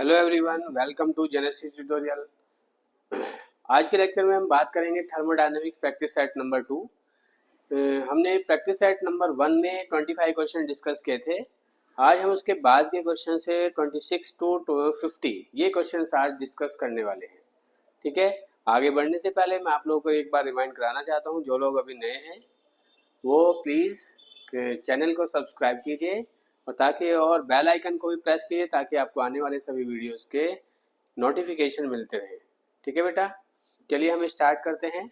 Hello everyone, welcome to Genesis tutorial. आज के lecture में हम बात करेंगे थर्मोडायनेमिक्स प्रैक्टिस सेट नंबर 2। हमने प्रैक्टिस सेट नंबर 1 में 25 क्वेश्चन डिस्कस किए थे। आज हम उसके बाद के क्वेश्चन से 26 टू 50 ये क्वेश्चन आज डिस्कस करने वाले हैं। ठीक है, आगे बढ़ने से पहले मैं आप लोगों को एक बार रिमाइंड कराना चाहता हूँ, जो लोग अभी नए हैं वो प्लीज़ चैनल को सब्सक्राइब कीजिए और ताकि और बेल आइकन को भी प्रेस कीजिए ताकि आपको आने वाले सभी वीडियोस के नोटिफिकेशन मिलते रहे। ठीक है बेटा, चलिए हम स्टार्ट करते हैं।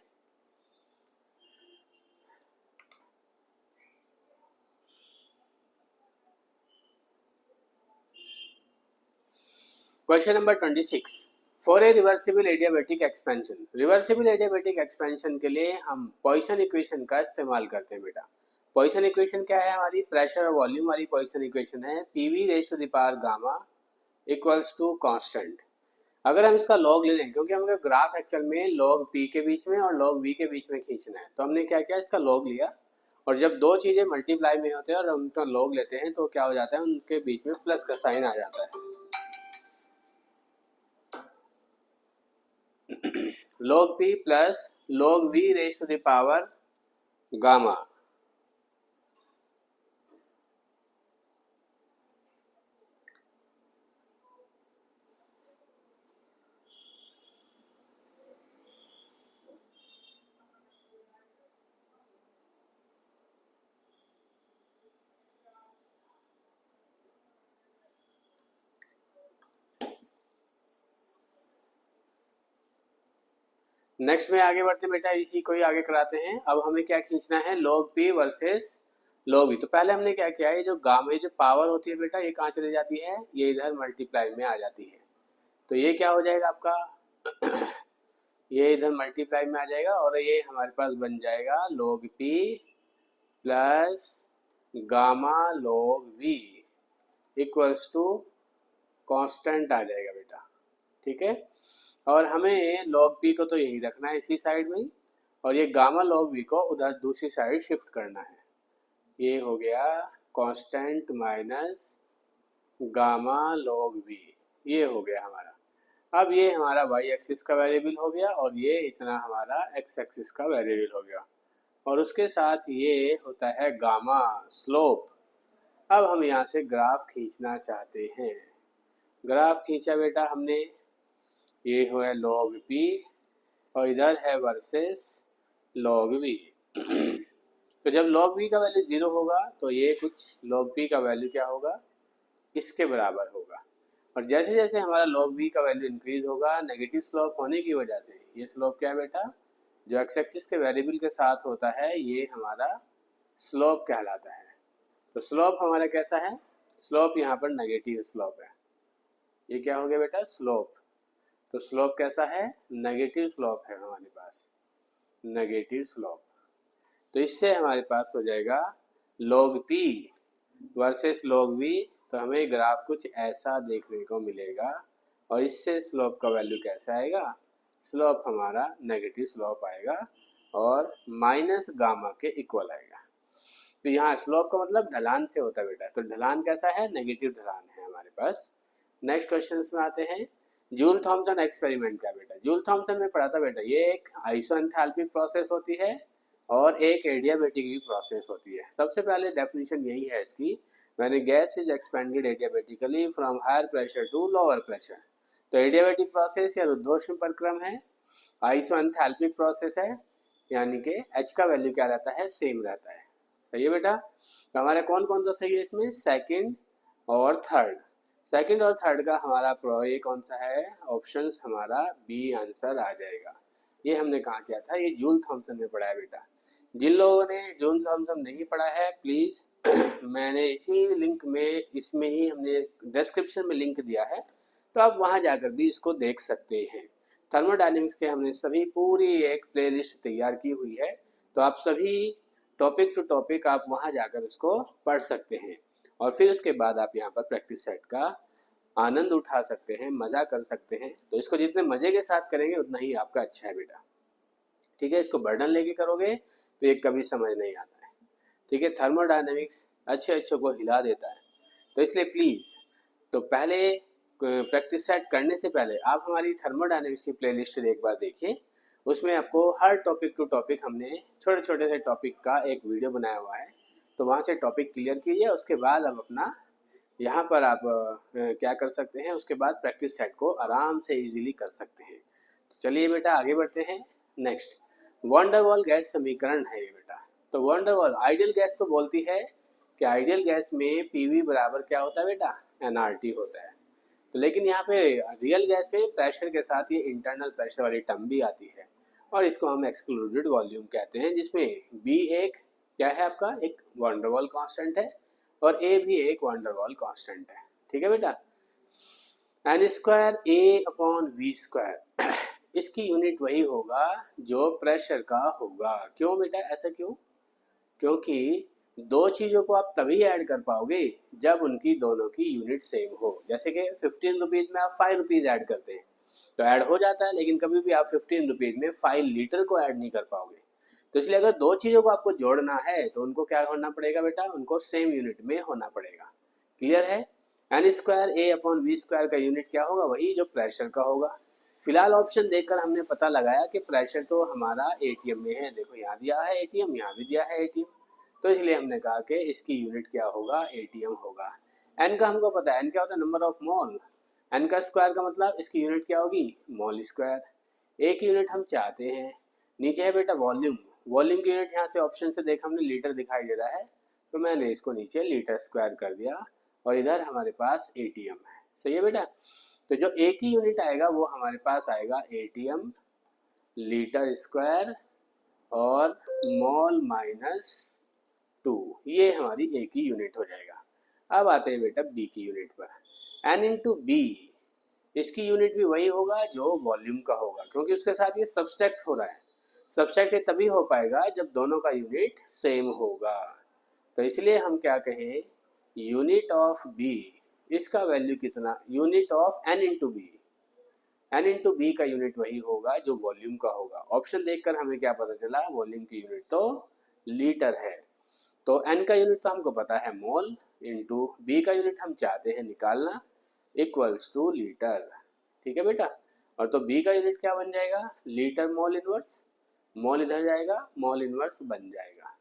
Question number 26, for a reversible adiabatic expansion. Reversible adiabatic expansion के लिए हम पॉइसन इक्वेशन का इस्तेमाल करते हैं बेटा। पॉइसन इक्वेशन क्या है हमारी? प्रेशर और वॉल्यूम वाली पॉइसन इक्वेशन है। PV raise to the power gamma equals to constant. अगर हम इसका लॉग ले लें, क्योंकि हमें ग्राफ एक्चुअल में लॉग पी के बीच में और लॉग वी के बीच में खींचना है, तो हमने क्या किया, इसका लॉग लिया। और जब दो चीज़ें मल्टीप्लाई में होते हैं और उनका लॉग लेते हैं तो क्या हो जाता है, उनके बीच में प्लस का साइन आ जाता है। log p plus log v raise to the power gamma. Next में आगे बढ़ते बेटा, इसी को ही आगे कराते हैं। अब हमें क्या खींचना है, log p versus log v। तो पहले हमने क्या किया है, जो गामा जो पावर होती है बेटा, ये कहाँ चली जाती है, ये इधर मल्टीप्लाई में आ जाती है। तो ये क्या हो जाएगा आपका ये इधर मल्टीप्लाई में आ जाएगा और ये हमारे पास बन जाएगा log p plus gamma log v equals to constant आ जाएगा बेटा। ठीक है, और हमें log p को तो यही रखना है इसी साइड में, और ये गामा log v को उधर दूसरी साइड शिफ्ट करना है। ये हो गया constant minus gamma log v, ये हो गया हमारा। अब ये हमारा y एक्सिस का वेरिएबल हो गया और ये इतना हमारा x एक्सिस का वेरिएबल हो गया, और उसके साथ ये होता है गामा स्लोप। अब हम यहाँ से ग्राफ खींचना चाहते हैं। ग्राफ खींचा बेटा हमने, ये हो है log p और इधर है वर्सेस log v। तो जब log v का वैल्यू 0 होगा तो ये कुछ log p का वैल्यू क्या होगा, इसके बराबर होगा। और जैसे जैसे हमारा log v का वैल्यू इंक्रीज होगा, नेगेटिव स्लोप होने की वजह से, ये स्लोप क्या है बेटा, जो एक्स एक्सिस के वेरिएबल के साथ होता है, ये हमारा स्लोप कहलाता है। तो स्लोप हमारा कैसा है, स्लोप यहाँ पर नेगेटिव स्लोप है। ये क्या हो गया बेटा, स्लोप। तो स्लोप कैसा है, नेगेटिव स्लोप है हमारे पास, नेगेटिव स्लोप। तो इससे हमारे पास हो जाएगा log p versus log v। तो हमें ग्राफ कुछ ऐसा देखने को मिलेगा, और इससे स्लोप का वैल्यू कैसा आएगा, स्लोप हमारा नेगेटिव स्लोप आएगा और माइनस गामा के इक्वल आएगा। तो यहाँ स्लोप का मतलब ढलान से होता है बेटा, तो ढलान कैसा है, नेगेटिव ढलान है हमारे पास। नेक्स्ट क्वेश्चन में आते हैं। जूल थॉमसन एक्सपेरिमेंट क्या बेटा, जूल थॉमसन में पढ़ा था बेटा, ये एक आइसोएंथैल्पिक प्रोसेस होती है और एक एडियाबैटिक की प्रोसेस होती है। सबसे पहले डेफिनेशन यही है इसकी, when a gas is expanded adiabatically from higher pressure to lower pressure. तो एडियाबैटिक प्रोसेस या रुद्धोष्म प्रक्रम है, आइसोएंथैल्पिक प्रोसेस है, यानी कि एच का वैल्यू क्या रहता है, सेम रहता है। सही है बेटा, तो हमारा कौन कौन सा सही है इसमें, सेकंड और थर्ड। सेकंड और थर्ड का हमारा ये कौन सा है, ऑप्शंस हमारा बी आंसर आ जाएगा। ये हमने कहाँ किया था, ये जूल थॉमसन में पढ़ा है बेटा। जिन लोगों ने जूल थॉमसन नहीं पढ़ा है, प्लीज़ मैंने इसी लिंक में, इसमें ही हमने डिस्क्रिप्शन में लिंक दिया है, तो आप वहाँ जाकर भी इसको देख सकते हैं। थर्मोडायनेमिक्स के हमने सभी पूरी एक प्लेलिस्ट तैयार की हुई है, तो आप सभी टॉपिक टू टॉपिक आप वहाँ जाकर उसको पढ़ सकते हैं, और फिर उसके बाद आप यहाँ पर प्रैक्टिस सेट का आनंद उठा सकते हैं, मज़ा कर सकते हैं। तो इसको जितने मज़े के साथ करेंगे उतना ही आपका अच्छा है बेटा। ठीक है, इसको बर्डन लेके करोगे तो ये कभी समझ नहीं आता है। ठीक है, थर्मोडायनेमिक्स अच्छे अच्छे को हिला देता है, तो इसलिए प्लीज़, तो पहले प्रैक्टिस सेट करने से पहले आप हमारी थर्मोडायनेमिक्स की प्लेलिस्ट एक बार देखिए। उसमें आपको हर टॉपिक टू टॉपिक हमने छोटे छोटे से टॉपिक का एक वीडियो बनाया हुआ है, तो वहाँ से टॉपिक क्लियर कीजिए। उसके बाद आप अपना यहाँ पर आप क्या कर सकते हैं, उसके बाद प्रैक्टिस सेट को आराम से इजीली कर सकते हैं। तो चलिए बेटा आगे बढ़ते हैं। नेक्स्ट वंडर वॉल गैस समीकरण है ये बेटा। तो वंडर वॉल आइडियल गैस तो बोलती है कि आइडियल गैस में पीवी बराबर क्या होता है बेटा, एनआरटी होता है। तो लेकिन यहाँ पे रियल गैस में प्रेशर के साथ ये इंटरनल प्रेशर वाली टर्म भी आती है और इसको हम एक्सक्लूडेड वॉल्यूम कहते हैं, जिसमें बी एक क्या है आपका, एक वंडरवॉल कांस्टेंट है और ए भी एक वंडरवॉल कांस्टेंट है। ठीक है बेटा। N square a upon v square इसकी यूनिट वही होगा जो प्रेशर का होगा। क्यों बेटा, ऐसा क्यों? क्योंकि दो चीज़ों को आप तभी ऐड कर पाओगे जब उनकी दोनों की यूनिट सेम हो। जैसे कि 15 रुपीज़ में आप 5 रुपीज़ ऐड करते हैं तो ऐड हो जाता है, लेकिन कभी भी आप 15 रुपीज़ में 5 लीटर को ऐड नहीं कर पाओगे। तो इसलिए अगर दो चीज़ों को आपको जोड़ना है तो उनको क्या होना पड़ेगा बेटा, उनको सेम यूनिट में होना पड़ेगा। क्लियर है। N square a upon v square का यूनिट क्या होगा, वही जो प्रेशर का होगा। फिलहाल ऑप्शन देखकर हमने पता लगाया कि प्रेशर तो हमारा एटीएम में है। देखो यहाँ दिया है एटीएम, यहाँ भी दिया है एटीएम, तो इसलिए हमने कहा कि इसकी यूनिट क्या होगा, एटीएम होगा। एन का हमको पता है, एन क्या होता है, नंबर ऑफ मोल। एन का स्क्वायर का मतलब इसकी यूनिट क्या होगी, मोल स्क्वायर। ए की यूनिट हम चाहते हैं। नीचे है बेटा वॉल्यूम। वॉल्यूम की यूनिट यहाँ से ऑप्शन से देखा हमने लीटर दिखाई दे रहा है, तो मैंने इसको नीचे लीटर स्क्वायर कर दिया और इधर हमारे पास एटीएम है। सही है बेटा। तो जो ए की यूनिट आएगा वो हमारे पास आएगा एटीएम लीटर स्क्वायर और मोल माइनस 2, ये हमारी ए की यूनिट हो जाएगा। अब आते हैं बेटा बी की यूनिट पर। एन इंटू बी, इसकी यूनिट भी वही होगा जो वॉल्यूम का होगा, क्योंकि उसके साथ ये सब्सट्रैक्ट हो रहा है। सब्सट्रैक्ट तभी हो पाएगा जब दोनों का यूनिट सेम होगा। तो इसलिए हम क्या कहें, यूनिट ऑफ बी, इसका वैल्यू कितना, unit of n into b. N into b का यूनिट वही होगा जो वॉल्यूम का होगा। ऑप्शन देखकर हमें क्या पता चला, वॉल्यूम की यूनिट तो लीटर है, तो एन का यूनिट तो हमको पता है मोल, इंटू बी का यूनिट हम चाहते हैं निकालना, इक्वल्स टू लीटर। ठीक है बेटा। और तो बी का यूनिट क्या बन जाएगा, लीटर मोल इनवर्स। मोल इधर जाएगा, मोल इनवर्स बन जाएगा।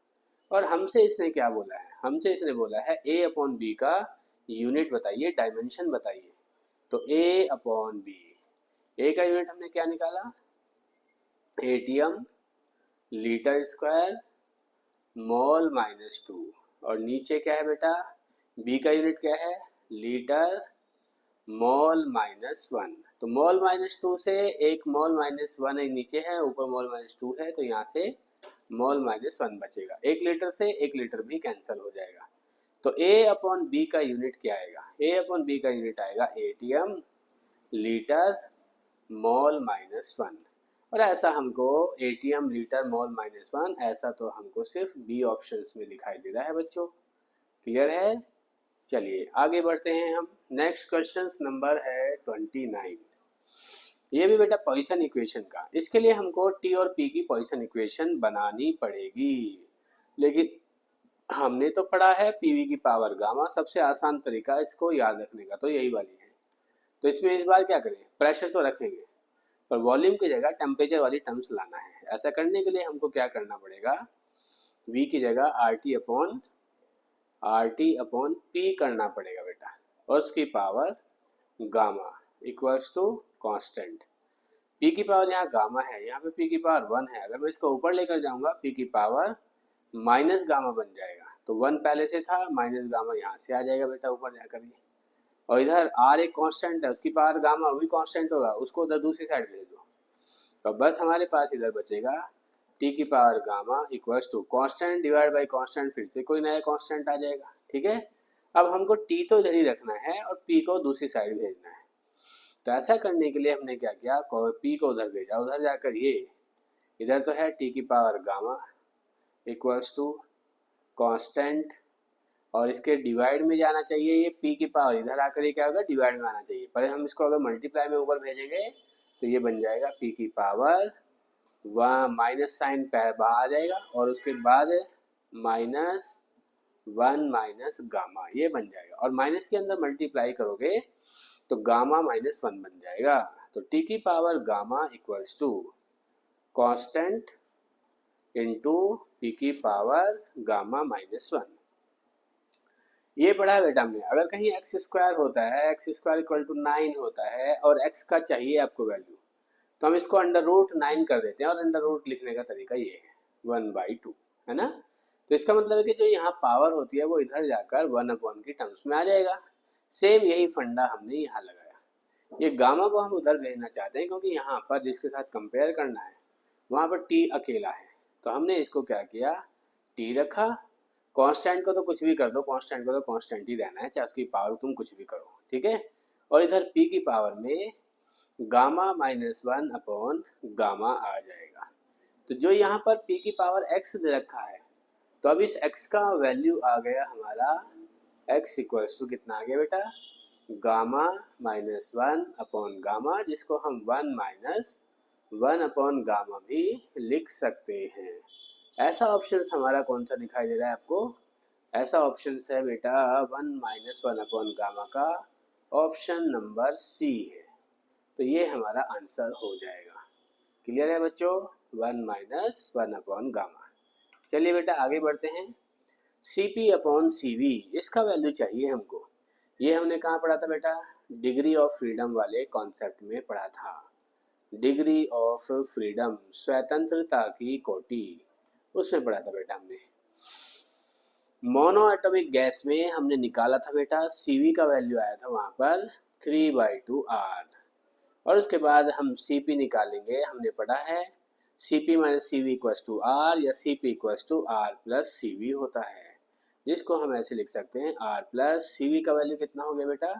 और हमसे इसने क्या बोला है, हमसे इसने बोला है ए अपॉन बी का यूनिट बताइए, डायमेंशन बताइए। तो ए अपॉन बी, ए का यूनिट हमने क्या निकाला, ATM litre square mole minus 2, और नीचे क्या है बेटा, बी का यूनिट क्या है, लीटर मोल माइनस 1। तो मोल माइनस 2 से एक मोल माइनस 1 नीचे है, ऊपर मोल माइनस 2 है, तो यहाँ से मोल माइनस 1 बचेगा। एक लीटर से एक लीटर भी कैंसिल हो जाएगा। तो ए अपॉन बी का यूनिट क्या आएगा, ए अपॉन बी का यूनिट आएगा एटीएम लीटर मोल माइनस 1। और ऐसा हमको एटीएम लीटर मोल माइनस 1, ऐसा तो हमको सिर्फ बी ऑप्शंस में दिखाई दे रहा है बच्चों। क्लियर है। चलिए आगे बढ़ते हैं हम। नेक्स्ट क्वेश्चन नंबर है 29। ये भी बेटा पॉइसन इक्वेशन का, इसके लिए हमको टी और पी की पॉइसन इक्वेशन बनानी पड़ेगी। लेकिन हमने तो पढ़ा है पीवी की पावर गामा, सबसे आसान तरीका इसको याद रखने का तो यही वाली है। तो इसमें इस बार क्या करें, प्रेशर तो रखेंगे पर वॉल्यूम की जगह टेम्परेचर वाली टर्म्स लाना है। ऐसा करने के लिए हमको क्या करना पड़ेगा, v की जगह RT अपॉन P करना पड़ेगा बेटा, और उसकी power gamma equals to constant. P की पावर यहाँ गामा है, यहाँ पे P की पावर 1 है। अगर मैं इसको ऊपर लेकर जाऊंगा P की पावर माइनस गामा बन जाएगा, तो 1 पहले से था, माइनस गामा यहाँ से आ जाएगा बेटा ऊपर जाकर ये। और इधर R एक कांस्टेंट है, उसकी पावर गामा वही कांस्टेंट होगा, उसको उधर दूसरी साइड भेज दो। तो बस हमारे पास इधर बचेगा टी की power gamma equals to constant divide by constant, फिर से कोई नया कांस्टेंट आ जाएगा। ठीक है। अब हमको टी तो इधर ही रखना है और पी को दूसरी साइड भेजना है। तो ऐसा करने के लिए हमने क्या किया, पी को उधर भेजा, उधर जाकर ये इधर तो है टी की power gamma equals to constant, और इसके डिवाइड में जाना चाहिए ये पी की पावर, इधर आकर ये क्या होगा, डिवाइड में आना चाहिए। पर हम इसको अगर मल्टीप्लाई में ऊपर भेजेंगे तो ये बन जाएगा पी की पावर, वहाँ माइनस साइन बाहर आ जाएगा और उसके बाद -1 माइनस गामा, ये बन जाएगा। और माइनस के अंदर मल्टीप्लाई करोगे तो गामा -1 बन जाएगा। तो टी की power gamma equals to constant into T की पावर गामा -1। ये पढ़ा है बेटा हमने। अगर कहीं एक्स स्क्वायर होता है, एक्स स्क्वायर इक्वल टू 9 होता है और एक्स का चाहिए आपको वैल्यू, तो हम इसको √9 कर देते हैं और अंडर रूट लिखने का तरीका ये है 1/2, है ना। तो इसका मतलब है कि जो यहाँ पावर होती है वो इधर जाकर 1/1 की टर्म्स में आ जाएगा। सेम यही फंडा हमने यहाँ लगाया। ये गामा को हम उधर भेजना चाहते हैं क्योंकि यहाँ पर जिसके साथ कंपेयर करना है वहाँ पर टी अकेला है, तो हमने इसको क्या किया, टी रखा। कांस्टेंट को तो कुछ भी कर दो, कांस्टेंट को तो कांस्टेंट ही रहना है, चाहे उसकी पावर तुम कुछ भी करो, ठीक है। और इधर पी की पावर में गामा -1 अपॉन गामा आ जाएगा। तो जो यहाँ पर p की पावर x दे रखा है, तो अब इस x का वैल्यू आ गया हमारा x इक्वल्स टू कितना आ गया बेटा, गामा -1 अपॉन गामा, जिसको हम 1 अपॉन गामा भी लिख सकते हैं। ऐसा ऑप्शन हमारा कौन सा दिखाई दे रहा है आपको, ऐसा ऑप्शन है बेटा 1 अपॉन गामा का ऑप्शन नंबर सी है। तो ये हमारा आंसर हो जाएगा। क्लियर है बच्चों, 1 अपॉन गामा। चलिए बेटा आगे बढ़ते हैं। Cp अपॉन Cv, इसका वैल्यू चाहिए हमको। ये हमने कहाँ पढ़ा था बेटा, डिग्री ऑफ फ्रीडम वाले कॉन्सेप्ट में पढ़ा था। डिग्री ऑफ फ्रीडम, स्वतंत्रता की कोटि, उसमें पढ़ा था बेटा हमने। मोनो एटॉमिक गैस में हमने निकाला था बेटा, Cv का वैल्यू आया था वहाँ पर 3/2R। और उसके बाद हम Cp निकालेंगे, हमने पढ़ा है Cp - Cv equals to R या Cp equals to R plus Cv होता है, जिसको हम ऐसे लिख सकते हैं R प्लस Cv का वैल्यू कितना हो गया बेटा,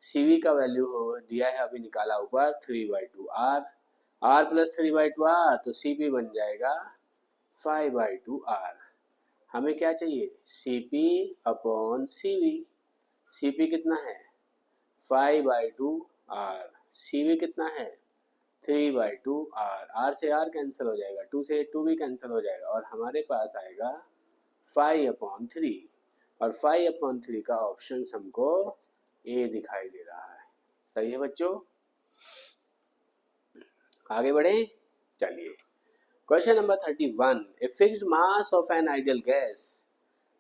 Cv का वैल्यू हो दिया है अभी निकाला ऊपर 3/2R, R प्लस 3/2R, तो Cp बन जाएगा 5/2R। हमें क्या चाहिए, Cp अपॉन Cv। Cp कितना है 5/2R, Cv कितना है 3/2R। R से R कैंसिल हो जाएगा, 2 से 2 भी कैंसिल हो जाएगा और हमारे पास आएगा 5/3। और 5/3 का ऑप्शन हमको ए दिखाई दे रहा है। सही है बच्चों, आगे बढ़े। चलिए question number 31। A fixed mass of an ideal gas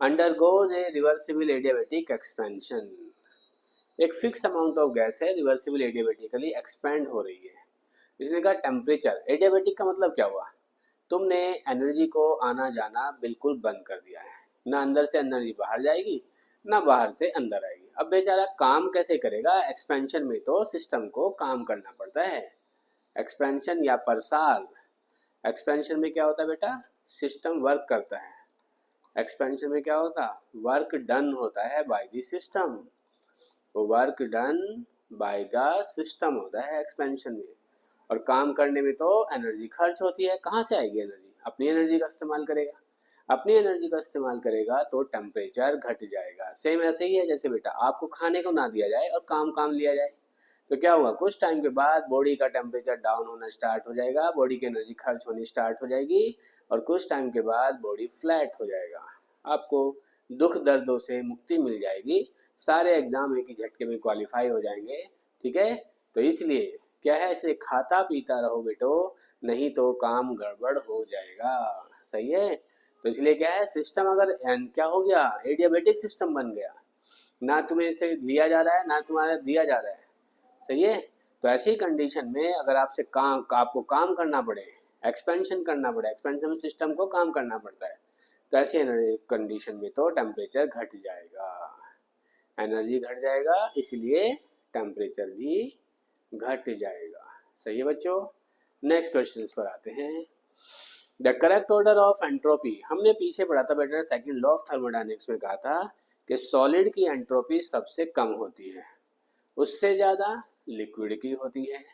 undergoes A reversible adiabatic expansion. एक फिक्स अमाउंट ऑफ गैस है, रिवर्सिबल एडियाबैटिकली एक्सपेंड हो रही है। इसने कहा टेम्परेचर, एडियाबैटिक का मतलब क्या हुआ, तुमने एनर्जी को आना जाना बिल्कुल बंद कर दिया है, ना अंदर से एनर्जी बाहर जाएगी ना बाहर से अंदर आएगी। अब बेचारा काम कैसे करेगा, एक्सपेंशन में तो सिस्टम को काम करना पड़ता है। एक्सपेंशन या प्रसार, एक्सपेंशन में क्या होता है बेटा, सिस्टम वर्क करता है। एक्सपेंशन में क्या होता, वर्क डन होता है बाय द सिस्टम। तो work done by the system होता है एक्सपेंशन में। और काम करने में तो एनर्जी खर्च होती है, कहाँ से आएगी एनर्जी, अपनी एनर्जी का इस्तेमाल करेगा। अपनी एनर्जी का इस्तेमाल करेगा तो टेम्परेचर घट जाएगा। सेम ऐसे ही है जैसे बेटा आपको खाने को ना दिया जाए और काम लिया जाए, तो क्या हुआ, कुछ टाइम के बाद बॉडी का टेम्परेचर डाउन होना स्टार्ट हो जाएगा, बॉडी की एनर्जी खर्च होनी स्टार्ट हो जाएगी और कुछ टाइम के बाद बॉडी फ्लैट हो जाएगा। आपको दुख दर्दों से मुक्ति मिल जाएगी, सारे एग्जाम एक ही झटके में क्वालिफाई हो जाएंगे, ठीक है। तो इसलिए क्या है, इसलिए खाता पीता रहो बेटो, नहीं तो काम गड़बड़ हो जाएगा। सही है, तो इसलिए क्या है, सिस्टम अगर क्या हो गया, एडियाबेटिक सिस्टम बन गया, ना तुम्हें से लिया जा रहा है ना तुम्हारा दिया जा रहा है। सही है, तो ऐसी कंडीशन में अगर आपको काम करना पड़े, एक्सपेंशन करना पड़े, एक्सपेंशन सिस्टम को काम करना पड़ता है, तो ऐसी कंडीशन में तो टेम्परेचर घट जाएगा, एनर्जी घट जाएगा, इसलिए टेम्परेचर भी घट जाएगा। सही है बच्चों, नेक्स्ट क्वेश्चन पर आते हैं। The correct order of entropy, हमने पीछे पढ़ा था बेटा, सेकंड लॉ ऑफ थर्मोडायनेमिक्स में कहा था कि सॉलिड की एंट्रोपी सबसे कम होती है, उससे ज़्यादा लिक्विड की होती है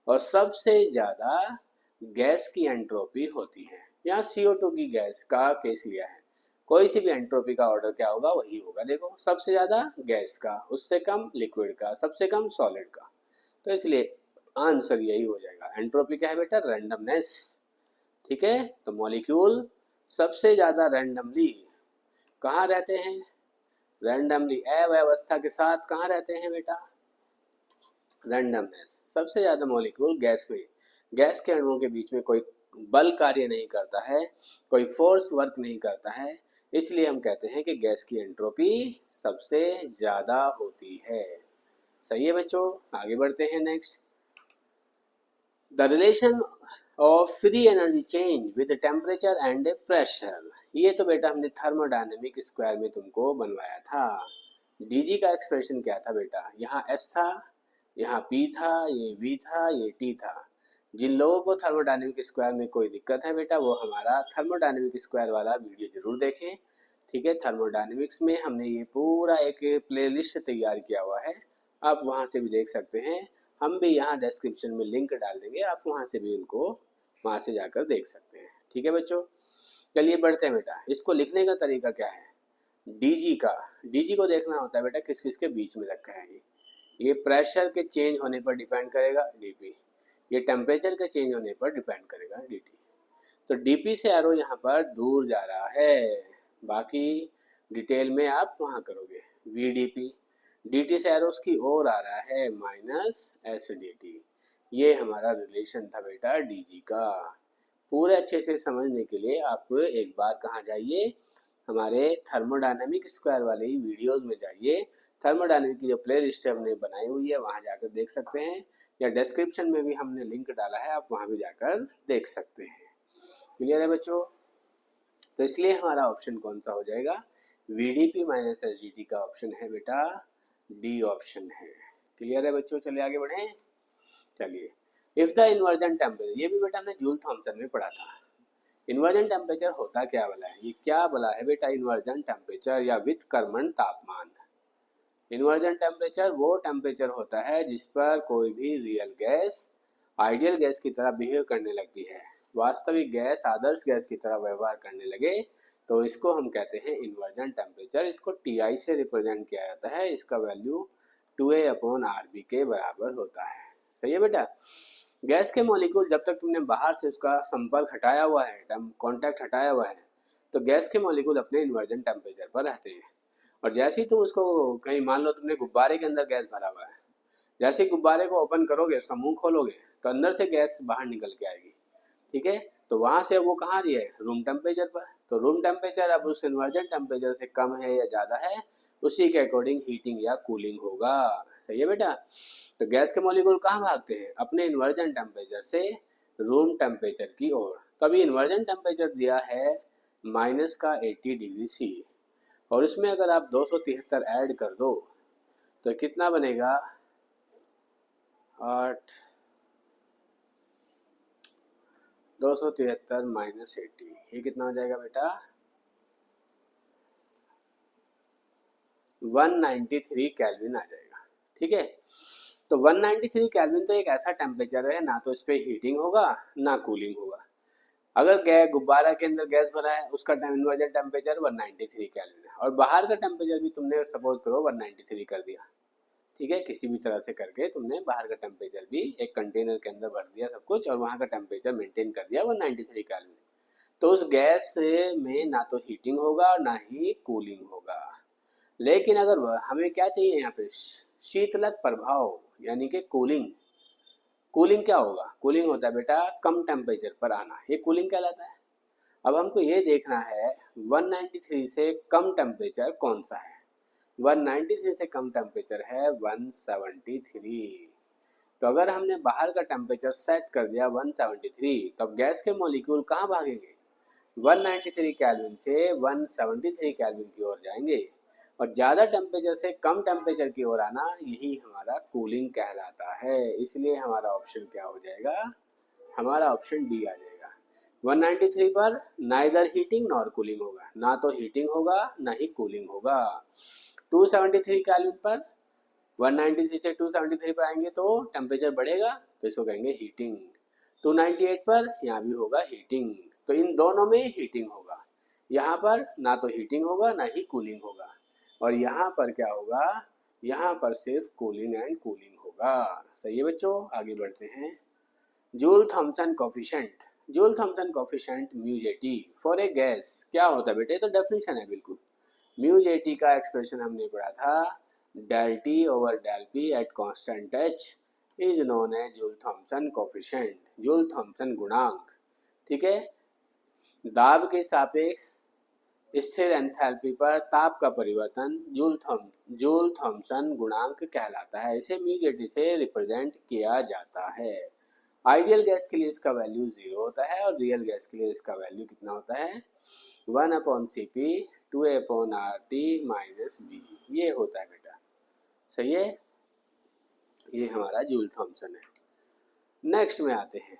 और सबसे ज़्यादा गैस की एंट्रोपी होती है। यहाँ CO2 की गैस का केस लिया है, कोई सी भी एंट्रोपी का ऑर्डर क्या होगा वही होगा। देखो सबसे ज़्यादा गैस का, उससे कम लिक्विड का, सबसे कम सॉलिड का, तो इसलिए आंसर यही हो जाएगा। एंट्रोपी क्या है बेटा, रैंडमनेस, ठीक है। तो मॉलिक्यूल सबसे ज़्यादा रैंडमली कहाँ रहते हैं, रैंडमली अव्यवस्था के साथ कहाँ रहते हैं बेटा, रैंडमनेस, सबसे ज़्यादा मॉलिक्यूल गैस में, गैस के अणुओं के बीच में कोई बल कार्य नहीं करता है, कोई फोर्स वर्क नहीं करता है, इसलिए हम कहते हैं कि गैस की एंट्रोपी सबसे ज़्यादा होती है। सही है बच्चों, आगे बढ़ते हैं next. The relation of free energy change with temperature and pressure, ये तो बेटा हमने थर्मोडायनेमिक स्क्वायर में तुमको बनवाया था। डीजी का एक्सप्रेशन क्या था बेटा, यहाँ एस था, यहाँ पी था, ये वी था, ये टी था। जिन लोगों को थर्मोडायनेमिक स्क्वायर में कोई दिक्कत है बेटा, वो हमारा थर्मोडायनेमिक स्क्वायर वाला वीडियो जरूर देखें। ठीक है, थर्मोडायनेमिक्स में हमने ये पूरा एक प्लेलिस्ट तैयार किया हुआ है, आप वहाँ से भी देख सकते हैं। हम भी यहाँ डिस्क्रिप्शन में लिंक डाल देंगे, आप वहाँ से भी उनको वहाँ से जाकर देख सकते हैं। ठीक है बच्चों, चलिए बढ़ते हैं बेटा। इसको लिखने का तरीका क्या है, डीजी का, डीजी को देखना होता है बेटा किस किस के बीच में रखा है। ये प्रेशर के चेंज होने पर डिपेंड करेगा डीपी, ये टेम्परेचर के चेंज होने पर डिपेंड करेगा डीटी। तो डीपी से एरो यहाँ पर दूर जा रहा है, बाकी डिटेल में आप वहाँ करोगे। वीडीपी, डीटी से एरो की ओर आ रहा है माइनस एसडीटी। ये हमारा रिलेशन था बेटा डीजी का। पूरे अच्छे से समझने के लिए आप एक बार कहाँ जाइए, हमारे थर्मोडायनेमिक स्क्वायर वाले वीडियोस में जाइए। थर्मोडायनेमिक की जो प्ले लिस्ट हमने बनाई हुई है वहाँ जाकर देख सकते हैं, या डिस्क्रिप्शन में भी हमने लिंक डाला है, आप वहाँ भी जाकर देख सकते हैं। क्लियर है बच्चों, तो इसलिए हमारा ऑप्शन कौन सा हो जाएगा, वीडीपी माइनस एसडीटी का ऑप्शन है बेटा, डी ऑप्शन है। क्लियर है बच्चों, चलिए आगे बढ़े। चलिए, इफ द इन्वर्जन टेम्परेचर, ये भी बेटा हमने जूल थॉमसन में पढ़ा था। इन्वर्जन टेम्परेचर होता क्या वाला है, ये क्या बोला है बेटा, इन्वर्जन टेम्परेचर या व्युत्क्रमण तापमान। इन्वर्जन टेम्परेचर वो टेम्परेचर होता है जिस पर कोई भी रियल गैस आइडियल गैस की तरह बिहेव करने लगती है, वास्तविक गैस आदर्श गैस की तरह व्यवहार करने लगे, तो इसको हम कहते हैं इन्वर्जन टेम्परेचर। इसको टी से रिप्रेजेंट किया जाता है, इसका वैल्यू 2a/RB के बराबर होता है। सही है बेटा, गैस के मॉलिक्यूल जब तक तुमने बाहर से उसका संपर्क हटाया हुआ है, कॉन्टैक्ट हटाया हुआ है, तो गैस के मॉलिक्यूल अपने इन्वर्जन टेम्परेचर पर रहते हैं। और जैसे ही तुम उसको कहीं, मान लो तुमने गुब्बारे के अंदर गैस भरा हुआ है, जैसे ही गुब्बारे को ओपन करोगे, उसका मुंह खोलोगे, तो अंदर से गैस बाहर निकल के आएगी। ठीक है, तो वहां से वो कहाँ रही है, रूम टेम्परेचर पर। तो रूम टेम्परेचर अब उस इन्वर्जन टेम्परेचर से कम है या ज़्यादा है, उसी के अकॉर्डिंग हीटिंग या कूलिंग होगा। सही है बेटा, तो गैस के मॉलिक्यूल कहाँ भागते हैं, अपने इन्वर्जन टेम्परेचर से रूम टेम्परेचर की ओर। तभी इन्वर्जन टेम्परेचर दिया है -80°C, और इसमें अगर आप 273 ऐड कर दो तो कितना बनेगा, 8, 273 माइनस 80, ये कितना हो जाएगा बेटा, 193 केल्विन आ जाएगा। ठीक है, तो 193 केल्विन तो एक ऐसा टेम्परेचर है, ना तो इस पर हीटिंग होगा ना कूलिंग होगा। अगर गुब्बारा के अंदर गैस भरा है, उसका इन्वर्जन टेम्परेचर 193 केल्विन है, और बाहर का टेम्परेचर भी तुमने सपोज करो 193 कर दिया। ठीक है, किसी भी तरह से करके तुमने बाहर का टेम्परेचर भी एक कंटेनर के अंदर भर दिया सब कुछ, और वहाँ का टेम्परेचर मेंटेन कर दिया 193 केल्विन, तो उस गैस में ना तो हीटिंग होगा ना ही कूलिंग होगा। लेकिन अगर हमें क्या चाहिए यहाँ पे, शीतलक प्रभाव यानी कि कूलिंग। कूलिंग क्या होगा, कूलिंग होता है बेटा कम टेम्परेचर पर आना, ये कूलिंग कहलाता है। अब हमको ये देखना है 193 से कम टेम्परेचर कौन सा है। 193 से कम टेम्परेचर है 173। तो अगर हमने बाहर का टेम्परेचर सेट कर दिया 173, तब गैस के मॉलिक्यूल कहाँ भागेंगे, 193 केल्विन से 173 केल्विन की ओर जाएंगे, और ज़्यादा टेम्परेचर से कम टेम्परेचर की ओर आना, यही हमारा कूलिंग कहलाता है। इसलिए हमारा ऑप्शन क्या हो जाएगा, हमारा ऑप्शन डी आ जाएगा। 193 पर नाइदर हीटिंग नॉर कूलिंग होगा, ना तो हीटिंग होगा ना ही कूलिंग होगा। 273 केल्विन पर, 193 से 273 पर आएंगे तो टेम्परेचर बढ़ेगा, तो इसको कहेंगे हीटिंग। 298 पर यहाँ भी होगा हीटिंग, तो इन दोनों में हीटिंग होगा। यहाँ पर ना तो हीटिंग होगा ना ही कूलिंग होगा, और यहाँ पर क्या होगा, यहाँ पर सिर्फ कूलिंग एंड कूलिंग होगा। सही है बच्चों, आगे बढ़ते हैं। Joule Thomson coefficient, Joule Thomson coefficient म्यू/J फॉर ए गैस क्या होता है बेटे, तो डेफिनेशन है बिल्कुल। म्यू/J का एक्सप्रेशन हमने पढ़ा था, del T over del P at constant H is known as Joule Thomson coefficient, Joule Thomson गुणांक। ठीक है, दाब के सापेक्ष स्थिर एंथैल्पी पर ताप का परिवर्तन जूल थॉम्सन गुणांक कहलाता है। इसे म्यू जेटी से रिप्रेजेंट किया जाता है। आइडियल गैस के लिए इसका वैल्यू 0 होता है और रियल गैस के लिए इसका वैल्यू कितना होता है 1/Cp 2/RT माइनस बी, ये होता है बेटा। सही है, ये हमारा जूल थॉम्सन है। नेक्स्ट में आते हैं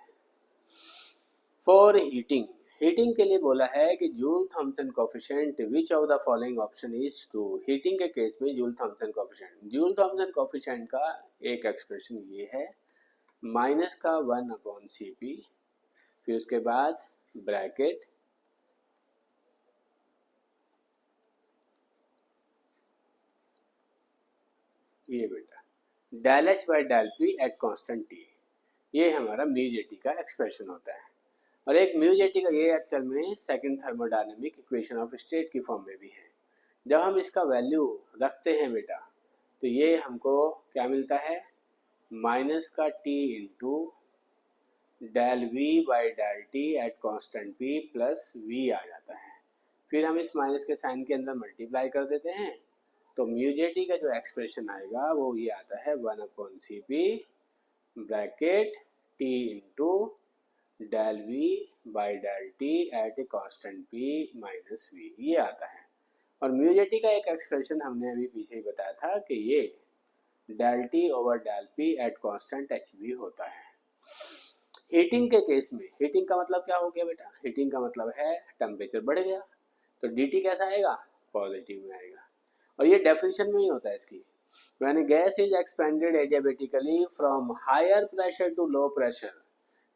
फॉर हीटिंग। हीटिंग के लिए बोला है कि joule Thomson coefficient which of the following option is true. Heating के केस में joule Thomson coefficient, Joule Thomson coefficient का एक एक्सप्रेशन ये है माइनस का 1/Cp, फिर उसके बाद ब्रैकेट ये बेटा del H by del P at constant T, ये हमारा म्यू जेटी का एक्सप्रेशन होता है। और एक म्यू जेटी का ये एक्चुअल में second thermodynamic equation of state की फॉर्म में भी है। जब हम इसका वैल्यू रखते हैं बेटा तो ये हमको क्या मिलता है माइनस का T into del V by del T at constant P plus V आ जाता है। फिर हम इस माइनस के साइन के अंदर मल्टीप्लाई कर देते हैं तो म्यू जेटी का जो एक्सप्रेशन आएगा वो ये आता है 1/Cp bracket T into del V by del T at a constant P minus V, ये आता है। और म्यू जेटी का एक एक्सप्रेशन हमने अभी पीछे ही बताया था कि ये del T over del P at constant H बी होता है। हीटिंग के केस में, हीटिंग का मतलब क्या हो गया बेटा, हीटिंग का मतलब है टेम्परेचर बढ़ गया तो dt कैसा आएगा पॉजिटिव में आएगा। और ये डेफिनेशन में ही होता है इसकी, when gas is expanded adiabatically from higher pressure to low pressure,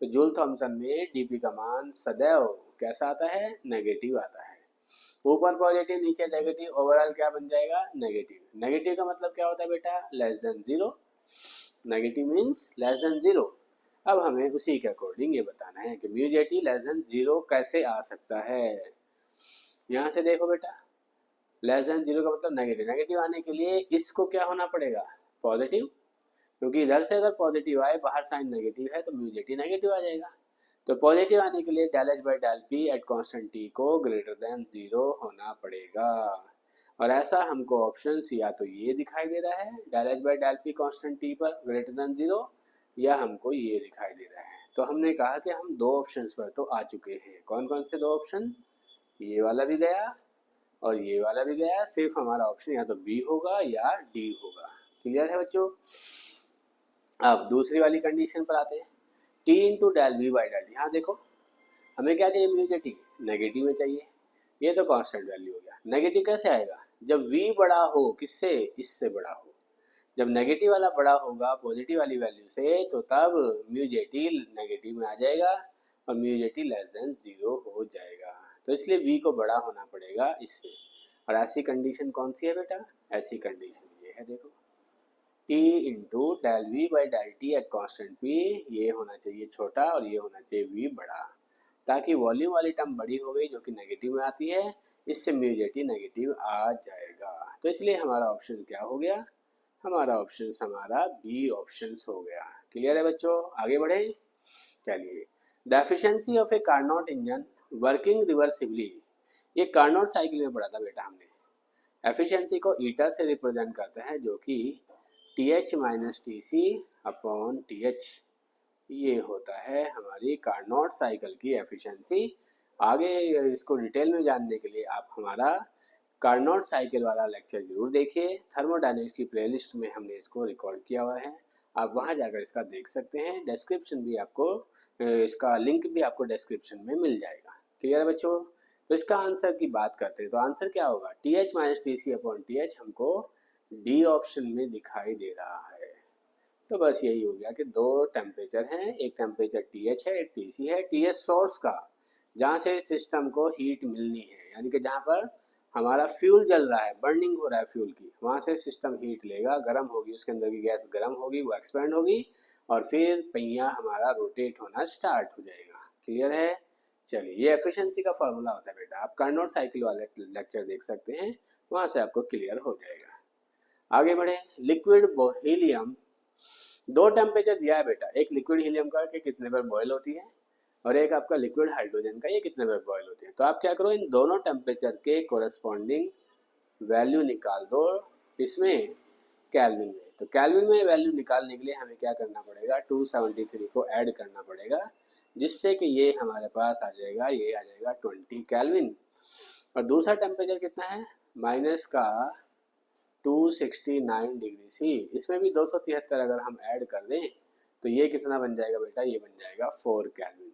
तो जूल थॉम्सन में dp का मान सदैव कैसा आता है नेगेटिव आता है। ऊपर पॉजिटिव नीचे नेगेटिव, ओवरऑल क्या बन जाएगा नेगेटिव। नेगेटिव का मतलब क्या होता है बेटा less than zero, negative means less than zero. अब हमें उसी के अकॉर्डिंग ये बताना है कि mu jetty less than zero कैसे आ सकता है। यहाँ से देखो बेटा लेस देन जीरो का मतलब नेगेटिव, नेगेटिव आने के लिए इसको क्या होना पड़ेगा पॉजिटिव, क्योंकि इधर से अगर पॉजिटिव आए बाहर साइन नेगेटिव है तो म्यू जेटी नेगेटिव आ जाएगा। तो पॉजिटिव आने के लिए del H by del P at constant T को ग्रेटर देन जीरो होना पड़ेगा। और ऐसा हमको ऑप्शन या तो ये दिखाई दे रहा है del H by del P constant T पर ग्रेटर देन जीरो, या हमको ये दिखाई दे रहा है। तो हमने कहा कि हम दो ऑप्शंस पर तो आ चुके हैं। कौन कौन से दो ऑप्शन, ये वाला भी गया और ये वाला भी गया, सिर्फ हमारा ऑप्शन या तो बी होगा या डी होगा। क्लियर है बच्चों। अब दूसरी वाली कंडीशन पर आते हैं, T into del V by del T. हाँ देखो हमें क्या चाहिए म्यू जेटी नेगेटिव में चाहिए, ये तो कांस्टेंट वैल्यू हो गया। नेगेटिव कैसे आएगा जब v बड़ा हो किससे, इससे बड़ा हो। जब नेगेटिव वाला बड़ा होगा पॉजिटिव वाली वैल्यू से तो तब म्यू जेटी नेगेटिव में आ जाएगा और mu jetty less than zero हो जाएगा। तो इसलिए v को बड़ा होना पड़ेगा इससे। और ऐसी कंडीशन कौन सी है बेटा, ऐसी कंडीशन ये है देखो t into del V by del T at constant p, ये होना चाहिए छोटा और ये होना चाहिए v बड़ा, ताकि वॉल्यूम वाली टर्म बड़ी हो गई जो कि नेगेटिव में आती है, इससे म्यू जेटी नेगेटिव आ जाएगा। तो इसलिए हमारा ऑप्शन क्या हो गया, हमारा ऑप्शन हमारा बी ऑप्शन हो गया। क्लियर है बच्चों, आगे बढ़े। चलिए the efficiency of A Carnot engine working reversibly, ये कार्नोट साइकिल में पढ़ा था बेटा हमने। एफिशिएंसी को ईटा से रिप्रेजेंट करते हैं जो कि T H minus T C upon T H, ये होता है हमारी कार्नोट साइकिल की एफिशिएंसी। आगे इसको डिटेल में जानने के लिए आप हमारा कार्नोट साइकिल वाला लेक्चर जरूर देखिए। थर्मोडायनेमिक्स की प्लेलिस्ट में हमने इसको रिकॉर्ड किया हुआ है, आप वहां जाकर इसका देख सकते हैं। डिस्क्रिप्शन भी आपको इसका लिंक भी आपको डिस्क्रिप्शन में मिल जाएगा। क्लियर है बच्चों। तो इसका आंसर की बात करते हैं तो आंसर क्या होगा T H minus T C upon T H, हमको डी ऑप्शन में दिखाई दे रहा है। तो बस यही हो गया कि दो टेम्परेचर हैं, एक टेम्परेचर टी एच है एक टी सी है। टी एच सोर्स का जहाँ से सिस्टम को हीट मिलनी है, यानी कि जहाँ पर हमारा फ्यूल जल रहा है बर्निंग हो रहा है फ्यूल की, वहाँ से सिस्टम हीट लेगा, गर्म होगी, उसके अंदर की गैस गर्म होगी, वो एक्सपेंड होगी और फिर पहिया हमारा रोटेट होना स्टार्ट हो जाएगा। क्लियर है। चलिए ये एफिशिएंसी का फॉर्मूला होता है बेटा, आप कार्नोट साइकिल वाले लेक्चर देख सकते हैं, वहाँ से आपको क्लियर हो जाएगा। आगे बढ़े, लिक्विड हीलियम दो टेम्परेचर दिया है बेटा, एक लिक्विड हीलियम का कि कितने पर बॉयल होती है और एक आपका लिक्विड हाइड्रोजन का ये कितने पर बॉयल होती है। तो आप क्या करो, इन दोनों टेम्परेचर के कोरस्पॉन्डिंग वैल्यू निकाल दो इसमें कैल्विन में। तो कैल्विन में वैल्यू निकालने के लिए हमें क्या करना पड़ेगा, 273 को ऐड करना पड़ेगा, जिससे कि ये हमारे पास आ जाएगा, ये आ जाएगा 20 कैल्विन। और दूसरा टेम्परेचर कितना है, माइनस का 269 डिग्री सी, इसमें भी 273 अगर हम ऐड कर दें तो ये कितना बन जाएगा बेटा, ये बन जाएगा 4 कैल्विन।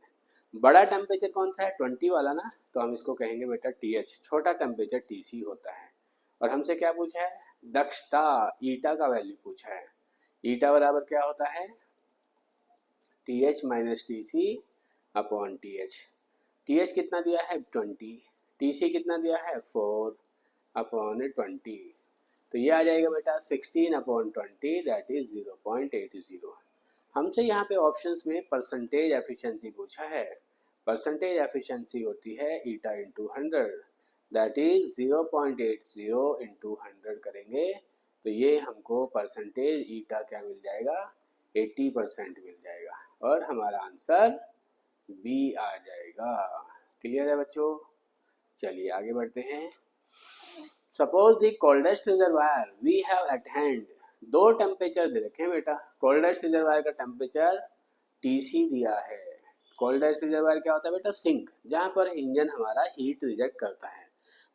बड़ा टेम्परेचर कौन सा है, 20 वाला ना, तो हम इसको कहेंगे बेटा TH। छोटा टेम्परेचर TC होता है। और हमसे क्या पूछा है, दक्षता ईटा का वैल्यू पूछा है। ईटा बराबर क्या होता है, TH minus TC upon TH। TH कितना दिया है 20, TC कितना दिया है 4 अपॉन 20, तो ये आ जाएगा बेटा 16 अपॉन 20 दैट इज 0.80। हमसे यहाँ पे ऑप्शंस में परसेंटेज एफिशिएंसी पूछा है। परसेंटेज एफिशिएंसी होती है eta into 100 that is 0.80 into 100 करेंगे तो ये हमको परसेंटेज ईटा क्या मिल जाएगा, 80% मिल जाएगा और हमारा आंसर बी आ जाएगा। क्लियर है बच्चों, चलिए आगे बढ़ते हैं। Suppose the coldest reservoir we have at hand, दो टेम्परेचर दे रखे हैं बेटा। कोल्डेस्ट रिजर्वायर का टेम्परेचर TC दिया है। कोल्डेस्ट रिजर्वायर क्या होता है बेटा, सिंक, जहाँ पर इंजन हमारा हीट रिजेक्ट करता है।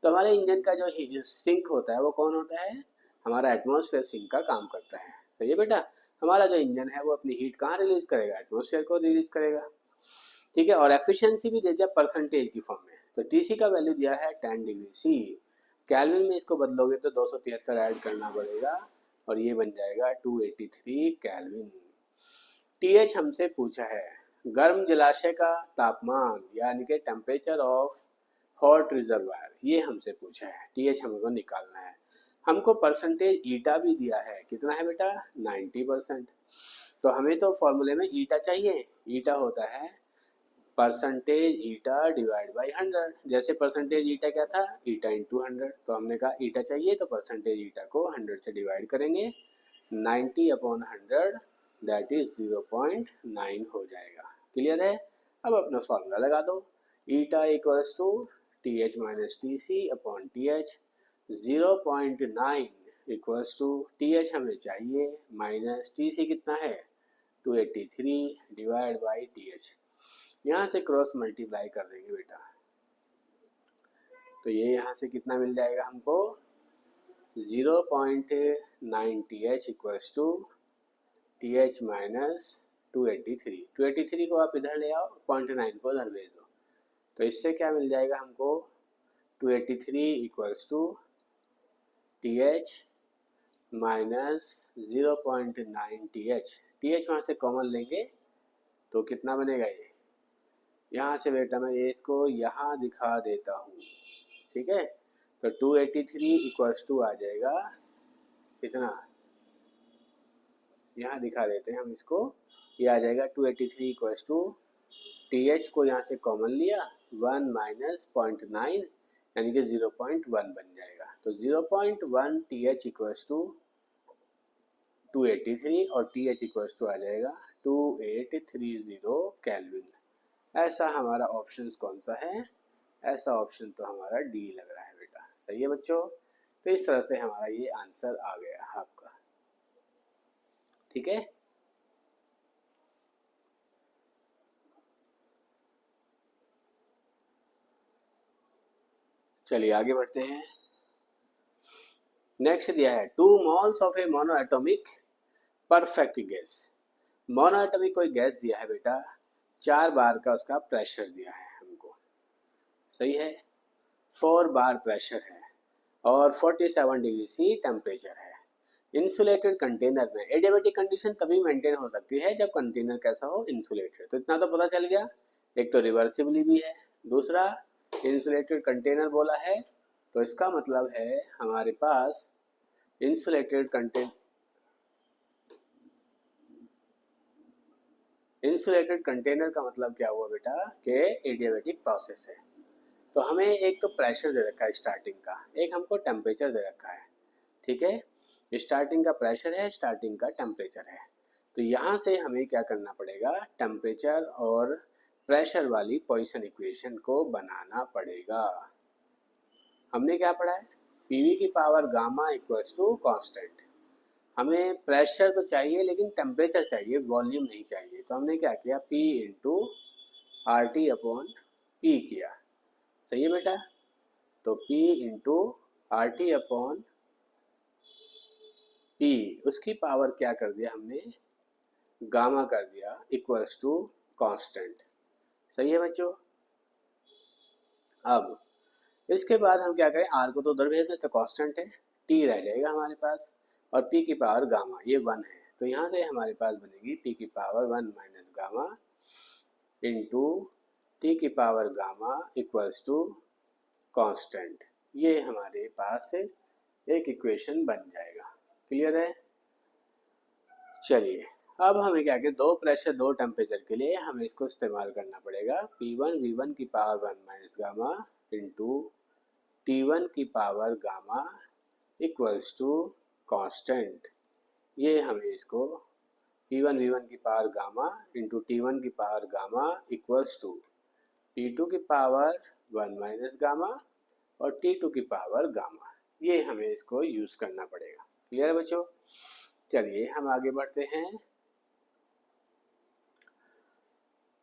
तो हमारे इंजन का जो सिंक होता है वो कौन होता है, हमारा एटमॉस्फेयर सिंक का काम करता है। सही है बेटा, हमारा जो इंजन है वो अपनी हीट कहाँ रिलीज करेगा, एटमॉस्फेयर को रिलीज करेगा। ठीक है, और एफिशिएंसी भी दे दिया परसेंटेज की फॉर्म में। तो TC का वैल्यू दिया है 10 डिग्री सी, कैल्विन में इसको बदलोगे तो 273 ऐड करना पड़ेगा और ये बन जाएगा 283 कैल्विन। TH हमसे पूछा है गर्म जलाशय का तापमान यानी कि टेम्परेचर ऑफ हॉट रिजर्वायर, ये हमसे पूछा है। TH हमको निकालना है। हमको परसेंटेज ईटा भी दिया है, कितना है बेटा 90%। तो हमें तो फॉर्मूले में ईटा चाहिए, ईटा होता है परसेंटेज ईटा डिवाइड बाई 100। जैसे परसेंटेज ईटा क्या था, ईटा इंटू 100, तो हमने कहा ईटा चाहिए तो परसेंटेज ईटा को 100 से डिवाइड करेंगे, 90 अपॉन 100 दैट इज 0.9 हो जाएगा। क्लियर है, अब अपना फॉर्मूला लगा दो, eta equals to TH minus TC upon TH, 0.9 equals to TH हमें चाहिए माइनस TC कितना है 283 डिवाइड बाई TH, यहाँ से क्रॉस मल्टीप्लाई कर देंगे बेटा, तो ये यहाँ से कितना मिल जाएगा हमको 0.9 TH equals to TH minus 283। 283 को आप इधर ले आओ, 0.9 को उधर भेज दो, तो इससे क्या मिल जाएगा हमको 283 equals to TH minus 0.9 TH वहाँ से कॉमन लेंगे तो कितना बनेगा, ये यहाँ से बेटा मैं ये इसको यहाँ दिखा देता हूँ। ठीक है, तो 283 इक्वल्स टू आ जाएगा कितना, यहाँ दिखा देते हैं हम इसको, ये आ जाएगा 283 इक्वल्स टू TH को यहाँ से कॉमन लिया 1 माइनस 0.9 यानी कि 0.1 बन जाएगा। तो 0.1 TH इक्वल्स टू 283 और TH इक्वल्स टू आ जाएगा 2830 कैल्विन। ऐसा हमारा ऑप्शन कौन सा है, ऐसा ऑप्शन तो हमारा डी लग रहा है बेटा। सही है बच्चों, तो इस तरह से हमारा ये आंसर आ गया आपका। ठीक है, चलिए आगे बढ़ते हैं। नेक्स्ट दिया है 2 moles of A monoatomic perfect gas. Monoatomic कोई गैस दिया है बेटा, 4 बार का उसका प्रेशर दिया है हमको। सही है, 4 बार प्रेशर है और 47 डिग्री सी टेम्परेचर है। इंसुलेटेड कंटेनर में एडियाबेटिक कंडीशन तभी मेंटेन हो सकती है जब कंटेनर कैसा हो, इंसुलेटेड। तो इतना तो पता चल गया, एक तो रिवर्सिबली भी है, दूसरा इंसुलेटेड कंटेनर बोला है तो इसका मतलब है हमारे पास इंसुलेटेड कंटेनर का मतलब क्या हुआ बेटा कि एडियाबेटिक प्रोसेस है। तो हमें एक तो प्रेशर दे रखा है स्टार्टिंग का, एक हमको टेम्परेचर दे रखा है। ठीक है, स्टार्टिंग का प्रेशर है, स्टार्टिंग का टेम्परेचर है। तो यहाँ से हमें क्या करना पड़ेगा, टेम्परेचर और प्रेशर वाली पॉइसन इक्वेशन को बनाना पड़ेगा। हमने क्या पढ़ा है, पीवी की power gamma equals to constant. हमें प्रेशर तो चाहिए लेकिन टेम्परेचर चाहिए, वॉल्यूम नहीं चाहिए। तो हमने क्या किया, P into R T upon P किया। सही है बेटा। तो P into R T upon P, उसकी पावर क्या कर दिया हमने, गामा कर दिया, इक्वल्स टू कांस्टेंट। सही है बच्चों। अब इसके बाद हम क्या करें, आर को तो उधर भेज दें तो कांस्टेंट है, टी रह जाएगा हमारे पास, और पी की पावर गामा ये 1 है। तो यहाँ से हमारे पास बनेगी पी की power 1 minus gamma into T की power gamma equals to constant. ये हमारे पास एक इक्वेशन बन जाएगा। क्लियर है। चलिए अब हमें क्या करें, दो प्रेशर दो टेम्परेचर के लिए हमें इसको इस्तेमाल करना पड़ेगा। P1 V1 की power 1 minus gamma into T1 की power gamma equals to constant. ये हमें इसको P1 V1 की पावर गामा इंटू T1 की power gamma equals to P2 की पावर 1 माइनस गामा और T2 की पावर गामा, ये हमें इसको यूज करना पड़ेगा। क्लियर है बच्चों। चलिए हम आगे बढ़ते हैं।